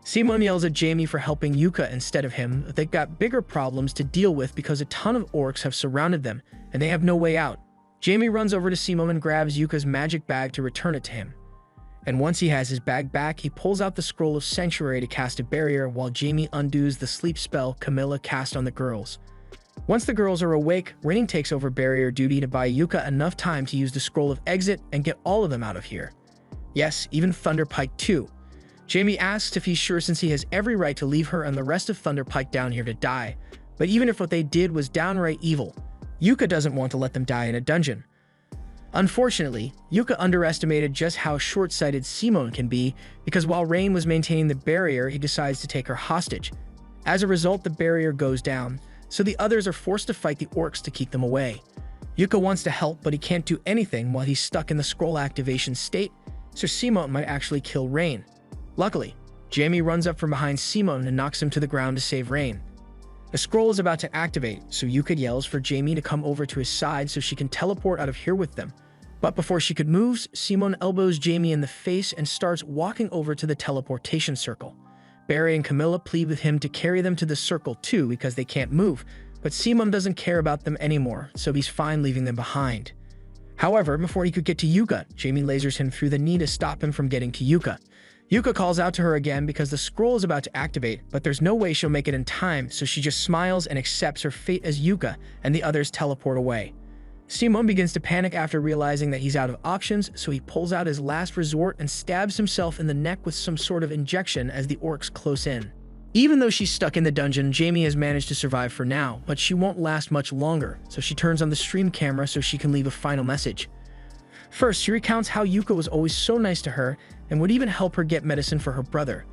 Simon yells at Jamie for helping Yuka instead of him, but they've got bigger problems to deal with because a ton of orcs have surrounded them, and they have no way out. Jamie runs over to Simon and grabs Yuka's magic bag to return it to him. And once he has his bag back, he pulls out the scroll of sanctuary to cast a barrier while Jamie undoes the sleep spell Camilla cast on the girls. Once the girls are awake, Rain takes over barrier duty to buy Yuka enough time to use the scroll of exit and get all of them out of here. Yes, even Thunderpike too. Jamie asks if he's sure since he has every right to leave her and the rest of Thunderpike down here to die, but even if what they did was downright evil, Yuka doesn't want to let them die in a dungeon. Unfortunately, Yuka underestimated just how short-sighted Simon can be because while Rain was maintaining the barrier, he decides to take her hostage. As a result, the barrier goes down, so the others are forced to fight the orcs to keep them away. Yuka wants to help, but he can't do anything while he's stuck in the scroll activation state, so Simon might actually kill Rain. Luckily, Jamie runs up from behind Simon and knocks him to the ground to save Rain. The scroll is about to activate, so Yuka yells for Jamie to come over to his side so she can teleport out of here with them. But before she could move, Simon elbows Jamie in the face and starts walking over to the teleportation circle. Barry and Camilla plead with him to carry them to the circle too because they can't move, but Simon doesn't care about them anymore, so he's fine leaving them behind. However, before he could get to Yuka, Jamie lasers him through the knee to stop him from getting to Yuka. Yuka calls out to her again because the scroll is about to activate, but there's no way she'll make it in time, so she just smiles and accepts her fate as Yuka, and the others teleport away. Simon begins to panic after realizing that he's out of options, so he pulls out his last resort and stabs himself in the neck with some sort of injection as the orcs close in. Even though she's stuck in the dungeon, Jamie has managed to survive for now, but she won't last much longer, so she turns on the stream camera so she can leave a final message. First, she recounts how Yuka was always so nice to her and would even help her get medicine for her brother.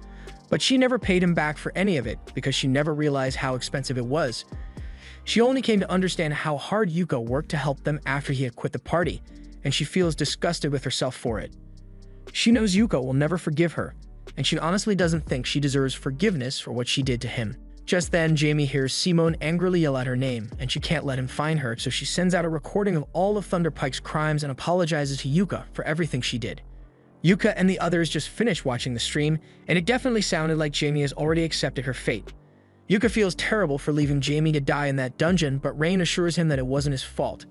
But she never paid him back for any of it because she never realized how expensive it was. She only came to understand how hard Yuka worked to help them after he had quit the party, and she feels disgusted with herself for it. She knows Yuka will never forgive her, and she honestly doesn't think she deserves forgiveness for what she did to him. Just then, Jamie hears Simon angrily yell out her name, and she can't let him find her, so she sends out a recording of all of Thunderpike's crimes and apologizes to Yuka for everything she did. Yuka and the others just finished watching the stream, and it definitely sounded like Jamie has already accepted her fate. Yuka feels terrible for leaving Jamie to die in that dungeon, but Rain assures him that it wasn't his fault.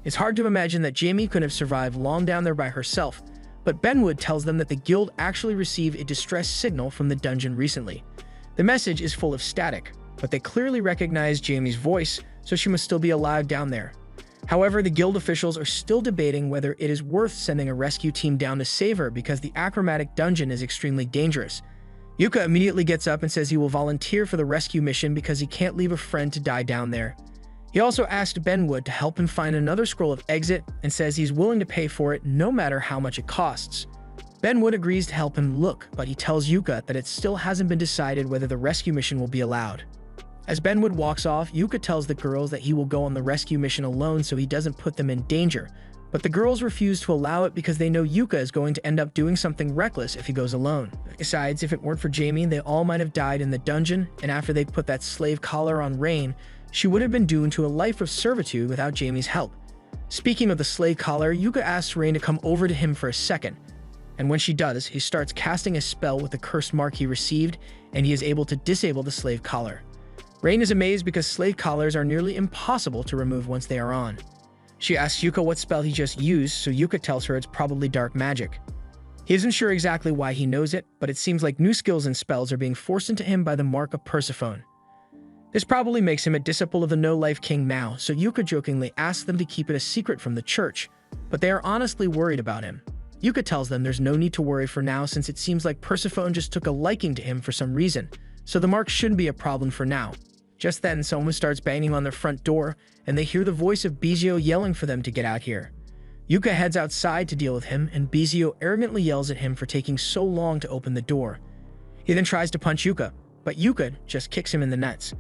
It's hard to imagine that Jamie could have survived long down there by herself, but Benwood tells them that the guild actually received a distress signal from the dungeon recently. The message is full of static, but they clearly recognize Jamie's voice, so she must still be alive down there. However, the guild officials are still debating whether it is worth sending a rescue team down to save her because the achromatic dungeon is extremely dangerous. Yuka immediately gets up and says he will volunteer for the rescue mission because he can't leave a friend to die down there. He also asked Benwood to help him find another scroll of exit and says he's willing to pay for it no matter how much it costs. Benwood agrees to help him look, but he tells Yuka that it still hasn't been decided whether the rescue mission will be allowed. As Benwood walks off, Yuka tells the girls that he will go on the rescue mission alone so he doesn't put them in danger, but the girls refuse to allow it because they know Yuka is going to end up doing something reckless if he goes alone. Besides, if it weren't for Jamie, they all might have died in the dungeon, and after they put that slave collar on Rain, she would have been doomed to a life of servitude without Jamie's help. Speaking of the slave collar, Yuka asks Rain to come over to him for a second, and when she does, he starts casting a spell with the cursed mark he received, and he is able to disable the slave collar. Rain is amazed because slave collars are nearly impossible to remove once they are on. She asks Yuka what spell he just used, so Yuka tells her it's probably dark magic. He isn't sure exactly why he knows it, but it seems like new skills and spells are being forced into him by the mark of Persephone. This probably makes him a disciple of the No-Life King now, so Yuka jokingly asks them to keep it a secret from the church, but they are honestly worried about him. Yuka tells them there's no need to worry for now since it seems like Persephone just took a liking to him for some reason, so the mark shouldn't be a problem for now. Just then, someone starts banging on their front door, and they hear the voice of Bizio yelling for them to get out here. Yuka heads outside to deal with him, and Bizio arrogantly yells at him for taking so long to open the door. He then tries to punch Yuka, but Yuka just kicks him in the nuts.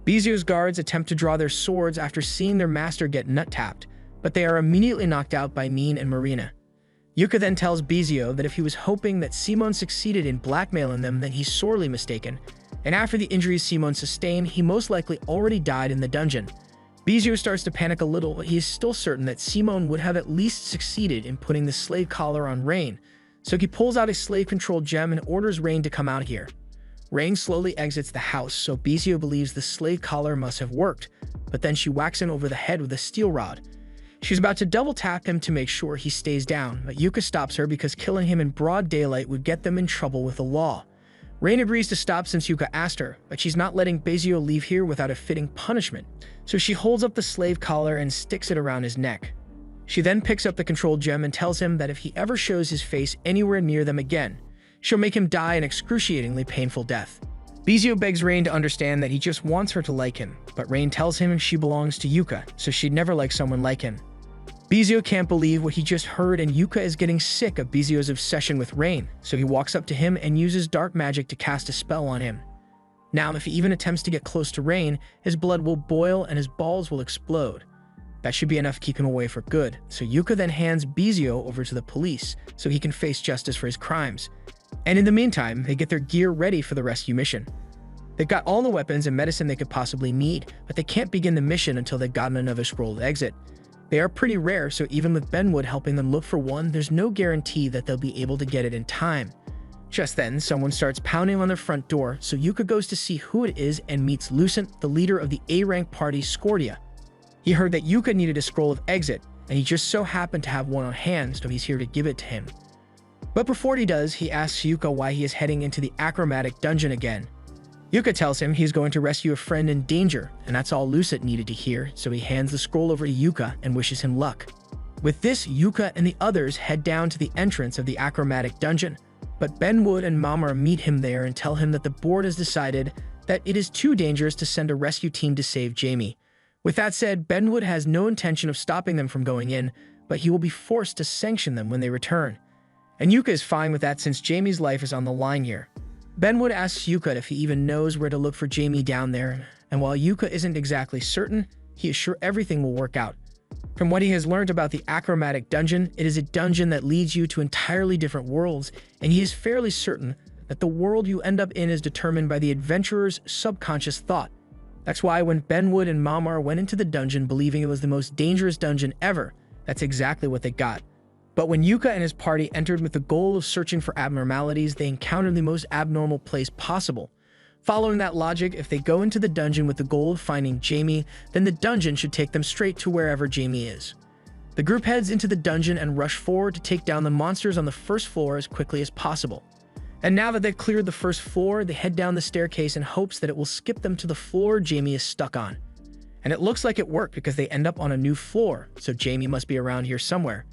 Bizio's guards attempt to draw their swords after seeing their master get nut-tapped, but they are immediately knocked out by Min and Marina. Yuka then tells Bizio that if he was hoping that Simone succeeded in blackmailing them, then he's sorely mistaken, and after the injuries Simone sustained, he most likely already died in the dungeon. Bizio starts to panic a little, but he is still certain that Simone would have at least succeeded in putting the slave collar on Rain, so he pulls out a slave-controlled gem and orders Rain to come out here. Rain slowly exits the house, so Bizio believes the slave collar must have worked, but then she whacks him over the head with a steel rod. She's about to double-tap him to make sure he stays down, but Yuka stops her because killing him in broad daylight would get them in trouble with the law. Rain agrees to stop since Yuka asked her, but she's not letting Bizio leave here without a fitting punishment, so she holds up the slave collar and sticks it around his neck. She then picks up the controlled gem and tells him that if he ever shows his face anywhere near them again, she'll make him die an excruciatingly painful death. Bizio begs Rain to understand that he just wants her to like him, but Rain tells him she belongs to Yuka, so she'd never like someone like him. Bizio can't believe what he just heard, and Yuka is getting sick of Bizio's obsession with Rain, so he walks up to him and uses dark magic to cast a spell on him. Now, if he even attempts to get close to Rain, his blood will boil and his balls will explode. That should be enough to keep him away for good, so Yuka then hands Bizio over to the police so he can face justice for his crimes. And in the meantime, they get their gear ready for the rescue mission. They've got all the weapons and medicine they could possibly need, but they can't begin the mission until they've gotten another scroll of exit. They are pretty rare, so even with Benwood helping them look for one, there's no guarantee that they'll be able to get it in time. Just then, someone starts pounding on their front door, so Yuka goes to see who it is and meets Lucent, the leader of the A-rank party Scordia. He heard that Yuka needed a scroll of exit, and he just so happened to have one on hand, so he's here to give it to him. But before he does, he asks Yuka why he is heading into the achromatic dungeon again. Yuka tells him he's going to rescue a friend in danger, and that's all Lucent needed to hear, so he hands the scroll over to Yuka and wishes him luck. With this, Yuka and the others head down to the entrance of the achromatic dungeon, but Benwood and Mamara meet him there and tell him that the board has decided that it is too dangerous to send a rescue team to save Jamie. With that said, Benwood has no intention of stopping them from going in, but he will be forced to sanction them when they return. And Yuka is fine with that since Jamie's life is on the line here. Benwood asks Yuka if he even knows where to look for Jamie down there, and while Yuka isn't exactly certain, he is sure everything will work out. From what he has learned about the achromatic dungeon, it is a dungeon that leads you to entirely different worlds, and he is fairly certain that the world you end up in is determined by the adventurer's subconscious thought. That's why when Benwood and Mamar went into the dungeon believing it was the most dangerous dungeon ever, that's exactly what they got. But when Yuka and his party entered with the goal of searching for abnormalities, they encountered the most abnormal place possible. Following that logic, if they go into the dungeon with the goal of finding Jamie, then the dungeon should take them straight to wherever Jamie is. The group heads into the dungeon and rush forward to take down the monsters on the first floor as quickly as possible. And now that they've cleared the first floor, they head down the staircase in hopes that it will skip them to the floor Jamie is stuck on. And it looks like it worked because they end up on a new floor, so Jamie must be around here somewhere.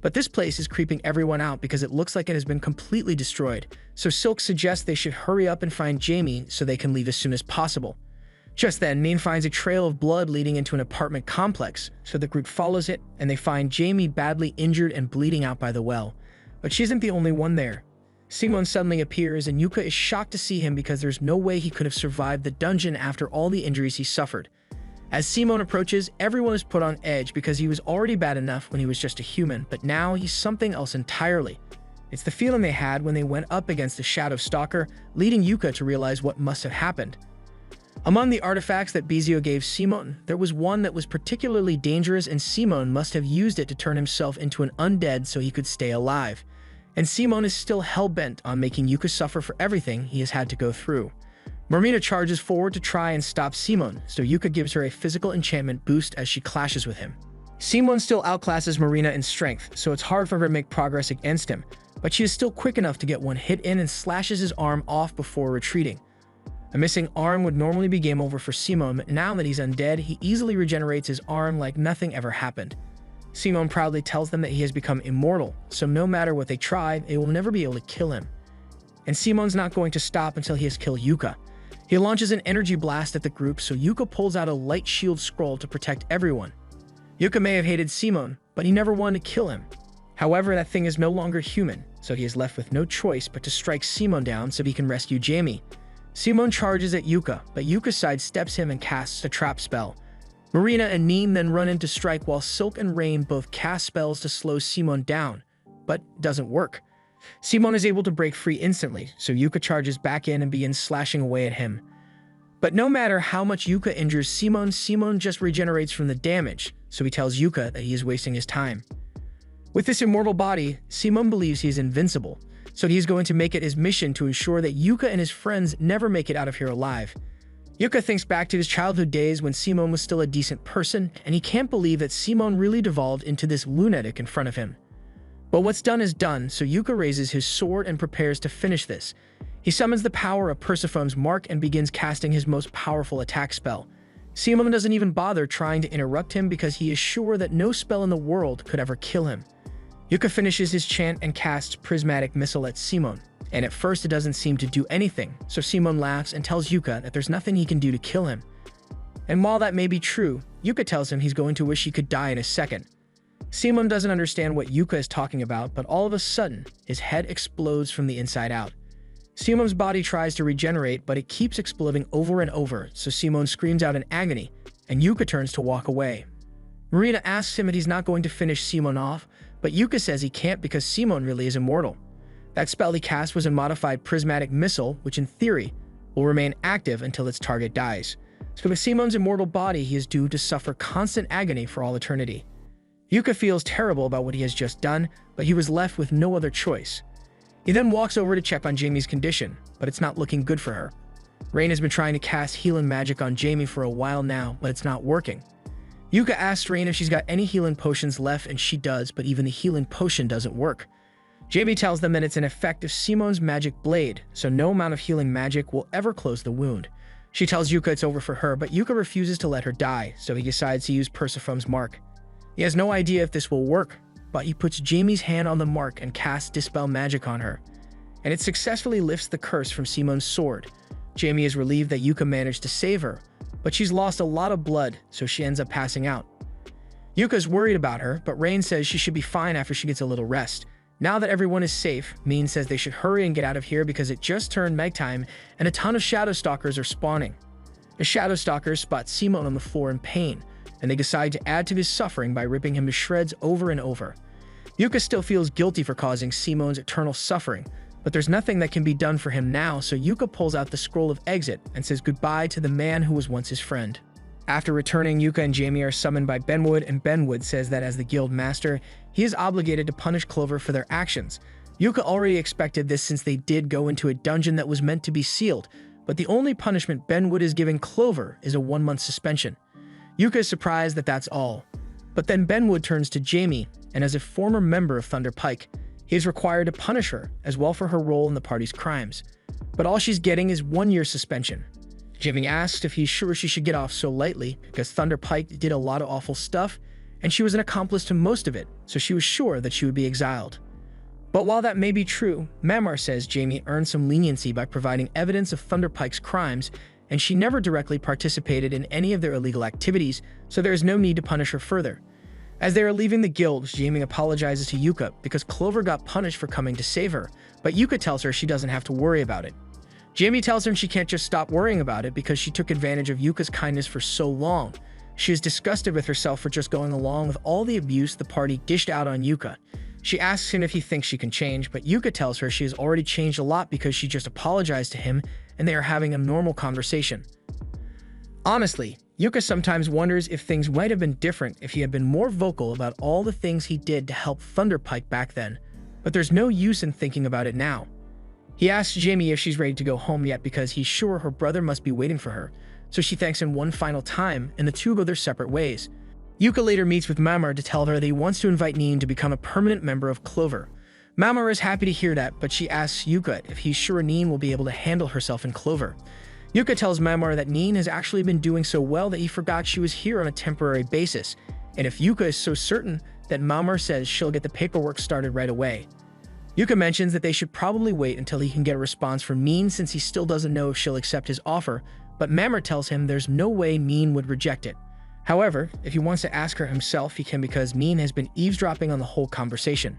But this place is creeping everyone out because it looks like it has been completely destroyed, so Silk suggests they should hurry up and find Jamie so they can leave as soon as possible. Just then, Min finds a trail of blood leading into an apartment complex, so the group follows it, and they find Jamie badly injured and bleeding out by the well. But she isn't the only one there. Simon suddenly appears, and Yuka is shocked to see him because there's no way he could have survived the dungeon after all the injuries he suffered. As Simon approaches, everyone is put on edge because he was already bad enough when he was just a human, but now he's something else entirely. It's the feeling they had when they went up against the Shadow Stalker, leading Yuka to realize what must have happened. Among the artifacts that Bizio gave Simon, there was one that was particularly dangerous, and Simon must have used it to turn himself into an undead so he could stay alive. And Simon is still hell-bent on making Yuka suffer for everything he has had to go through. Marina charges forward to try and stop Simon, so Yuka gives her a physical enchantment boost as she clashes with him. Simon still outclasses Marina in strength, so it's hard for her to make progress against him, but she is still quick enough to get one hit in and slashes his arm off before retreating. A missing arm would normally be game over for Simon, but now that he's undead, he easily regenerates his arm like nothing ever happened. Simon proudly tells them that he has become immortal, so no matter what they try, they will never be able to kill him. And Simon's not going to stop until he has killed Yuka. He launches an energy blast at the group, so Yuka pulls out a light shield scroll to protect everyone. Yuka may have hated Simon, but he never wanted to kill him. However, that thing is no longer human, so he is left with no choice but to strike Simon down so he can rescue Jamie. Simon charges at Yuka, but Yuka sidesteps him and casts a trap spell. Marina and Neem then run in to strike while Silk and Rain both cast spells to slow Simon down, but doesn't work. Simon is able to break free instantly, so Yuka charges back in and begins slashing away at him. But no matter how much Yuka injures Simon, Simon just regenerates from the damage, so he tells Yuka that he is wasting his time. With this immortal body, Simon believes he is invincible, so he is going to make it his mission to ensure that Yuka and his friends never make it out of here alive. Yuka thinks back to his childhood days when Simon was still a decent person, and he can't believe that Simon really devolved into this lunatic in front of him. But what's done is done, so Yuka raises his sword and prepares to finish this. He summons the power of Persephone's Mark and begins casting his most powerful attack spell. Simon doesn't even bother trying to interrupt him because he is sure that no spell in the world could ever kill him. Yuka finishes his chant and casts Prismatic Missile at Simon, and at first it doesn't seem to do anything, so Simon laughs and tells Yuka that there's nothing he can do to kill him. And while that may be true, Yuka tells him he's going to wish he could die in a second. Simon doesn't understand what Yuka is talking about, but all of a sudden, his head explodes from the inside out. Simon's body tries to regenerate, but it keeps exploding over and over, so Simon screams out in agony, and Yuka turns to walk away. Marina asks him if he's not going to finish Simon off, but Yuka says he can't because Simon really is immortal. That spell he cast was a modified Prismatic Missile, which in theory will remain active until its target dies. So with Simon's immortal body, he is doomed to suffer constant agony for all eternity. Yuka feels terrible about what he has just done, but he was left with no other choice. He then walks over to check on Jamie's condition, but it's not looking good for her. Rain has been trying to cast healing magic on Jamie for a while now, but it's not working. Yuka asks Rain if she's got any healing potions left, and she does, but even the healing potion doesn't work. Jamie tells them that it's an effect of Simon's magic blade, so no amount of healing magic will ever close the wound. She tells Yuka it's over for her, but Yuka refuses to let her die, so he decides to use Persephone's Mark. He has no idea if this will work, but he puts Jamie's hand on the mark and casts Dispel Magic on her, and it successfully lifts the curse from Simon's sword. Jamie is relieved that Yuka managed to save her, but she's lost a lot of blood, so she ends up passing out. Yuka's worried about her, but Rain says she should be fine after she gets a little rest. Now that everyone is safe, Mean says they should hurry and get out of here because it just turned nighttime and a ton of Shadow Stalkers are spawning. The Shadow Stalkers spot Simon on the floor in pain, and they decide to add to his suffering by ripping him to shreds over and over. Yuka still feels guilty for causing Simon's eternal suffering, but there's nothing that can be done for him now, so Yuka pulls out the Scroll of Exit and says goodbye to the man who was once his friend. After returning, Yuka and Jamie are summoned by Benwood, and Benwood says that as the guild master, he is obligated to punish Clover for their actions. Yuka already expected this since they did go into a dungeon that was meant to be sealed, but the only punishment Benwood is giving Clover is a 1-month suspension. Yuka is surprised that that's all. But then Benwood turns to Jamie, and as a former member of Thunder Pike, he is required to punish her as well for her role in the party's crimes. But all she's getting is 1-year suspension. Jamie asks if he's sure she should get off so lightly because Thunder Pike did a lot of awful stuff, and she was an accomplice to most of it, so she was sure that she would be exiled. But while that may be true, Mamar says Jamie earned some leniency by providing evidence of Thunder Pike's crimes, and she never directly participated in any of their illegal activities, so there is no need to punish her further. As they are leaving the guild, Jamie apologizes to Yuka because Clover got punished for coming to save her, but Yuka tells her she doesn't have to worry about it. Jamie tells him she can't just stop worrying about it because she took advantage of Yuka's kindness for so long. She is disgusted with herself for just going along with all the abuse the party dished out on Yuka. She asks him if he thinks she can change, but Yuka tells her she has already changed a lot because she just apologized to him and they are having a normal conversation. Honestly, Yuka sometimes wonders if things might have been different if he had been more vocal about all the things he did to help Thunder Pike back then, but there's no use in thinking about it now. He asks Jamie if she's ready to go home yet because he's sure her brother must be waiting for her, so she thanks him one final time and the two go their separate ways. Yuka later meets with Mamar to tell her that he wants to invite Neen to become a permanent member of Clover. Mamar is happy to hear that, but she asks Yuka if he's sure Neen will be able to handle herself in Clover. Yuka tells Mamar that Neen has actually been doing so well that he forgot she was here on a temporary basis, and if Yuka is so certain, that Mamar says she'll get the paperwork started right away. Yuka mentions that they should probably wait until he can get a response from Min since he still doesn't know if she'll accept his offer, but Mamor tells him there's no way Min would reject it. However, if he wants to ask her himself, he can because Min has been eavesdropping on the whole conversation.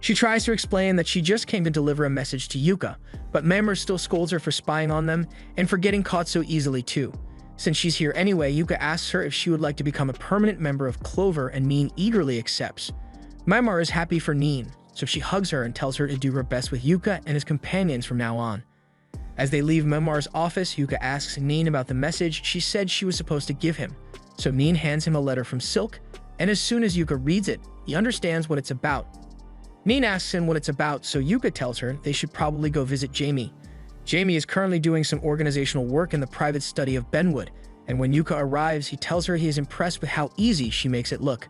She tries to explain that she just came to deliver a message to Yuka, but Mamor still scolds her for spying on them and for getting caught so easily too. Since she's here anyway, Yuka asks her if she would like to become a permanent member of Clover, and Min eagerly accepts. Mamor is happy for Nin, so she hugs her and tells her to do her best with Yuka and his companions from now on. As they leave Mamor's office, Yuka asks Nin about the message she said she was supposed to give him. So Nin hands him a letter from Silk, and as soon as Yuka reads it, he understands what it's about. Nin asks him what it's about, so Yuka tells her they should probably go visit Jamie. Jamie is currently doing some organizational work in the private study of Benwood, and when Yuka arrives, he tells her he is impressed with how easy she makes it look.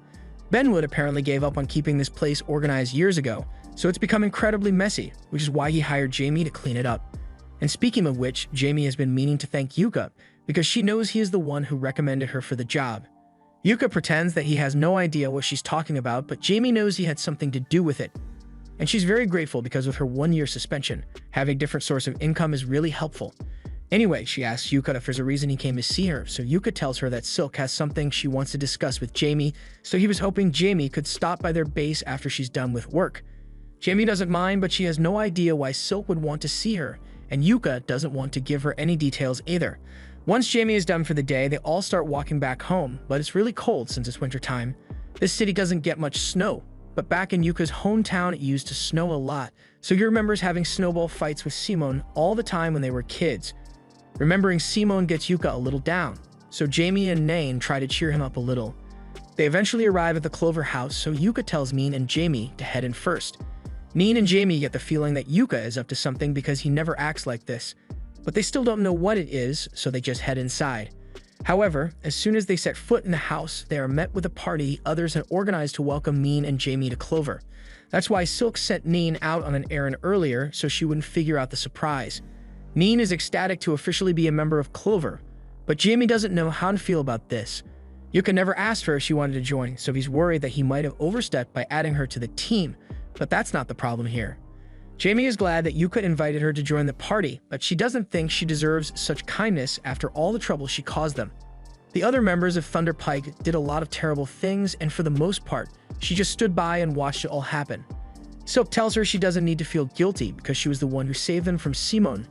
Benwood apparently gave up on keeping this place organized years ago, so it's become incredibly messy, which is why he hired Jamie to clean it up. And speaking of which, Jamie has been meaning to thank Yuka because she knows he is the one who recommended her for the job. Yuka pretends that he has no idea what she's talking about, but Jamie knows he had something to do with it. And she's very grateful because with her 1-year suspension, having different source of income is really helpful. Anyway, she asks Yuka if there's a reason he came to see her, so Yuka tells her that Silk has something she wants to discuss with Jamie, so he was hoping Jamie could stop by their base after she's done with work. Jamie doesn't mind, but she has no idea why Silk would want to see her, and Yuka doesn't want to give her any details either. Once Jamie is done for the day, they all start walking back home, but it's really cold since it's winter time. This city doesn't get much snow, but back in Yuka's hometown it used to snow a lot, so he remembers having snowball fights with Simone all the time when they were kids. Remembering Simone gets Yuka a little down, so Jamie and Nain try to cheer him up a little. They eventually arrive at the Clover house, so Yuka tells Min and Jamie to head in first. Min and Jamie get the feeling that Yuka is up to something because he never acts like this, but they still don't know what it is, so they just head inside. However, as soon as they set foot in the house, they are met with a party others had organized to welcome Min and Jamie to Clover. That's why Silk sent Nin out on an errand earlier so she wouldn't figure out the surprise. Nin is ecstatic to officially be a member of Clover, but Jamie doesn't know how to feel about this. Yuka never asked her if she wanted to join, so he's worried that he might have overstepped by adding her to the team, but that's not the problem here. Jamie is glad that Yuka invited her to join the party, but she doesn't think she deserves such kindness after all the trouble she caused them. The other members of Thunder Pike did a lot of terrible things, and for the most part, she just stood by and watched it all happen. Silk tells her she doesn't need to feel guilty because she was the one who saved them from Simone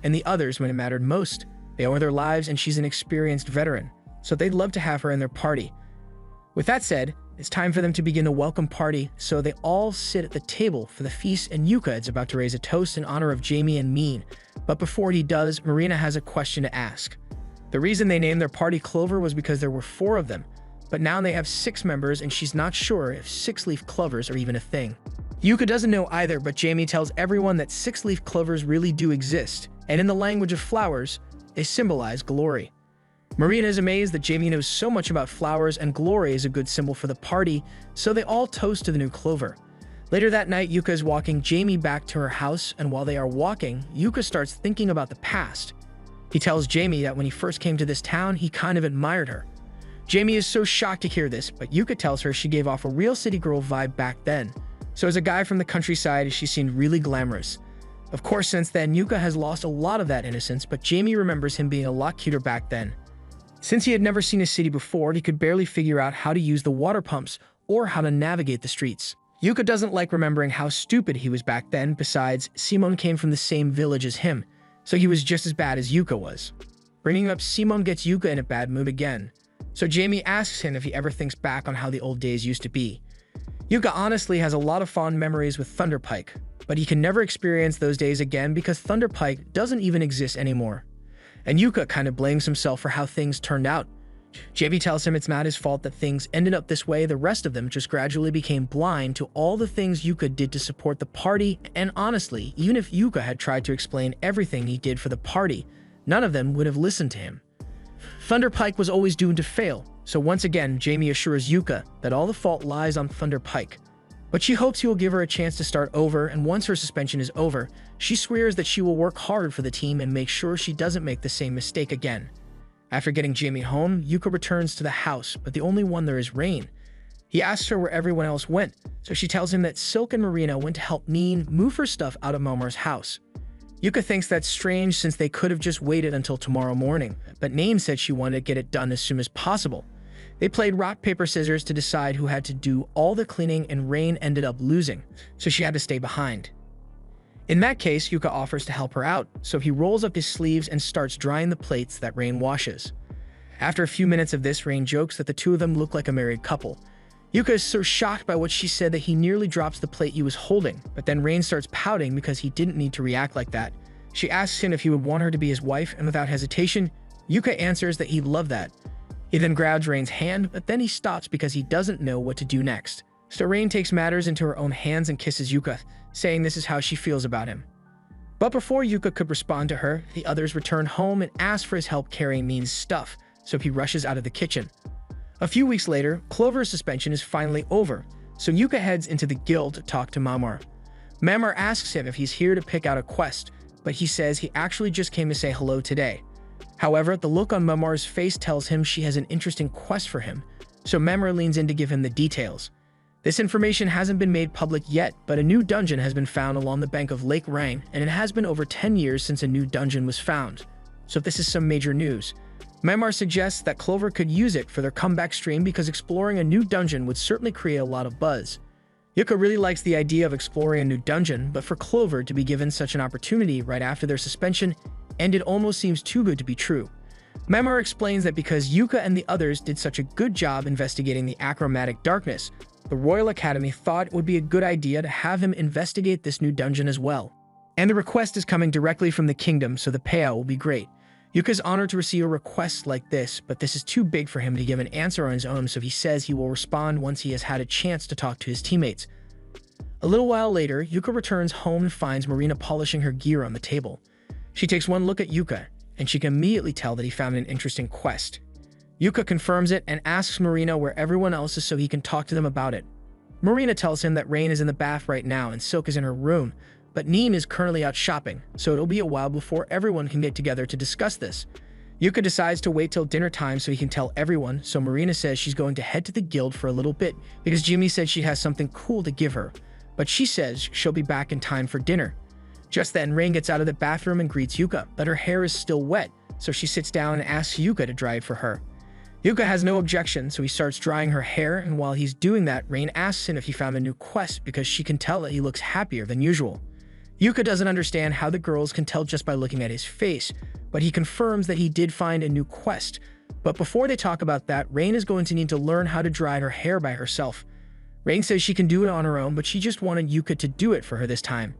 and the others when it mattered most. They owe her their lives, and she's an experienced veteran, so they'd love to have her in their party. With that said, it's time for them to begin a welcome party, so they all sit at the table for the feast, and Yuka is about to raise a toast in honor of Jamie and Min. But before he does, Marina has a question to ask. The reason they named their party Clover was because there were 4 of them, but now they have 6 members, and she's not sure if 6-leaf clovers are even a thing. Yuka doesn't know either, but Jamie tells everyone that 6-leaf clovers really do exist, and in the language of flowers, they symbolize glory. Marina is amazed that Jamie knows so much about flowers, and glory is a good symbol for the party, so they all toast to the new Clover. Later that night, Yuka is walking Jamie back to her house, and while they are walking, Yuka starts thinking about the past. He tells Jamie that when he first came to this town, he kind of admired her. Jamie is so shocked to hear this, but Yuka tells her she gave off a real city girl vibe back then. So as a guy from the countryside, she seemed really glamorous. Of course, since then, Yuka has lost a lot of that innocence, but Jamie remembers him being a lot cuter back then. Since he had never seen a city before, he could barely figure out how to use the water pumps or how to navigate the streets. Yuka doesn't like remembering how stupid he was back then. Besides, Simone came from the same village as him, so he was just as bad as Yuka was. Bringing up Simone gets Yuka in a bad mood again, so Jamie asks him if he ever thinks back on how the old days used to be. Yuka honestly has a lot of fond memories with Thunder Pike, but he can never experience those days again because Thunder Pike doesn't even exist anymore. And Yuka kind of blames himself for how things turned out. Jamie tells him it's not his fault that things ended up this way. The rest of them just gradually became blind to all the things Yuka did to support the party, and honestly, even if Yuka had tried to explain everything he did for the party, none of them would have listened to him. Thunder Pike was always doomed to fail, so once again, Jamie assures Yuka that all the fault lies on Thunder Pike. But she hopes he will give her a chance to start over, and once her suspension is over, she swears that she will work hard for the team and make sure she doesn't make the same mistake again. After getting Jamie home, Yuka returns to the house, but the only one there is Rain. He asks her where everyone else went, so she tells him that Silk and Marina went to help Neen move her stuff out of Mamar's house. Yuka thinks that's strange since they could have just waited until tomorrow morning, but Neen said she wanted to get it done as soon as possible. They played rock, paper, scissors to decide who had to do all the cleaning, and Rain ended up losing, so she had to stay behind. In that case, Yuka offers to help her out, so he rolls up his sleeves and starts drying the plates that Rain washes. After a few minutes of this, Rain jokes that the two of them look like a married couple. Yuka is so shocked by what she said that he nearly drops the plate he was holding, but then Rain starts pouting because he didn't need to react like that. She asks him if he would want her to be his wife, and without hesitation, Yuka answers that he'd love that. He then grabs Rain's hand, but then he stops because he doesn't know what to do next. So Rain takes matters into her own hands and kisses Yuka, saying this is how she feels about him. But before Yuka could respond to her, the others return home and ask for his help carrying Neen's stuff, so he rushes out of the kitchen. A few weeks later, Clover's suspension is finally over, so Yuka heads into the guild to talk to Mamar. Mamar asks him if he's here to pick out a quest, but he says he actually just came to say hello today. However, the look on Mamar's face tells him she has an interesting quest for him, so Mamar leans in to give him the details. This information hasn't been made public yet, but a new dungeon has been found along the bank of Lake Rang, and it has been over 10 years since a new dungeon was found. So this is some major news. Mamar suggests that Clover could use it for their comeback stream because exploring a new dungeon would certainly create a lot of buzz. Yuka really likes the idea of exploring a new dungeon, but for Clover to be given such an opportunity right after their suspension, and it almost seems too good to be true. Mamar explains that because Yuka and the others did such a good job investigating the achromatic darkness, the Royal Academy thought it would be a good idea to have him investigate this new dungeon as well. And the request is coming directly from the kingdom, so the payout will be great. Yuka's honored to receive a request like this, but this is too big for him to give an answer on his own, so he says he will respond once he has had a chance to talk to his teammates. A little while later, Yuka returns home and finds Marina polishing her gear on the table. She takes one look at Yuka, and she can immediately tell that he found an interesting quest. Yuka confirms it and asks Marina where everyone else is so he can talk to them about it. Marina tells him that Rain is in the bath right now and Silk is in her room, but Neen is currently out shopping, so it'll be a while before everyone can get together to discuss this. Yuka decides to wait till dinner time so he can tell everyone, so Marina says she's going to head to the guild for a little bit because Jimmy said she has something cool to give her, but she says she'll be back in time for dinner. Just then, Rain gets out of the bathroom and greets Yuka, but her hair is still wet, so she sits down and asks Yuka to dry it for her. Yuka has no objection, so he starts drying her hair, and while he's doing that, Rain asks him if he found a new quest because she can tell that he looks happier than usual. Yuka doesn't understand how the girls can tell just by looking at his face, but he confirms that he did find a new quest. But before they talk about that, Rain is going to need to learn how to dry her hair by herself. Rain says she can do it on her own, but she just wanted Yuka to do it for her this time.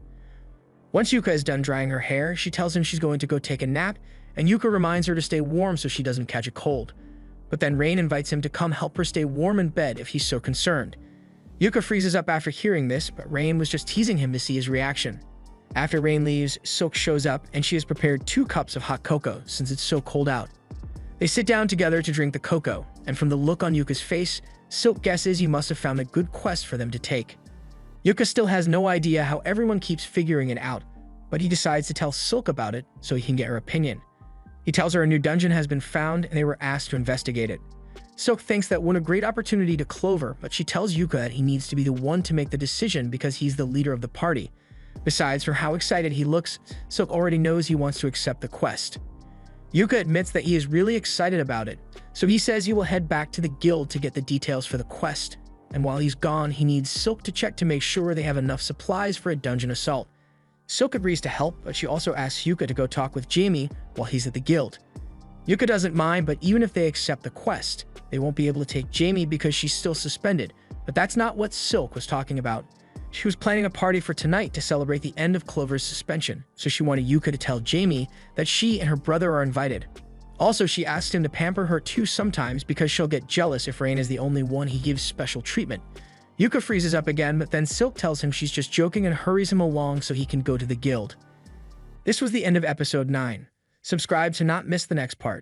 Once Yuka is done drying her hair, she tells him she's going to go take a nap, and Yuka reminds her to stay warm so she doesn't catch a cold. But then Rain invites him to come help her stay warm in bed if he's so concerned. Yuka freezes up after hearing this, but Rain was just teasing him to see his reaction. After Rain leaves, Silk shows up, and she has prepared 2 cups of hot cocoa since it's so cold out. They sit down together to drink the cocoa, and from the look on Yuka's face, Silk guesses he must have found a good quest for them to take. Yuka still has no idea how everyone keeps figuring it out, but he decides to tell Silk about it so he can get her opinion. He tells her a new dungeon has been found and they were asked to investigate it. Silk thinks that what a great opportunity to Clover, but she tells Yuka that he needs to be the one to make the decision because he's the leader of the party. Besides, for how excited he looks, Silk already knows he wants to accept the quest. Yuka admits that he is really excited about it, so he says he will head back to the guild to get the details for the quest. And while he's gone, he needs Silk to check to make sure they have enough supplies for a dungeon assault. Silk agrees to help, but she also asks Yuka to go talk with Jamie while he's at the guild. Yuka doesn't mind, but even if they accept the quest, they won't be able to take Jamie because she's still suspended. But that's not what Silk was talking about. She was planning a party for tonight to celebrate the end of Clover's suspension, so she wanted Yuka to tell Jamie that she and her brother are invited. Also, she asked him to pamper her too sometimes because she'll get jealous if Rain is the only one he gives special treatment. Yuka freezes up again, but then Silk tells him she's just joking and hurries him along so he can go to the guild. This was the end of episode 9. Subscribe to not miss the next part.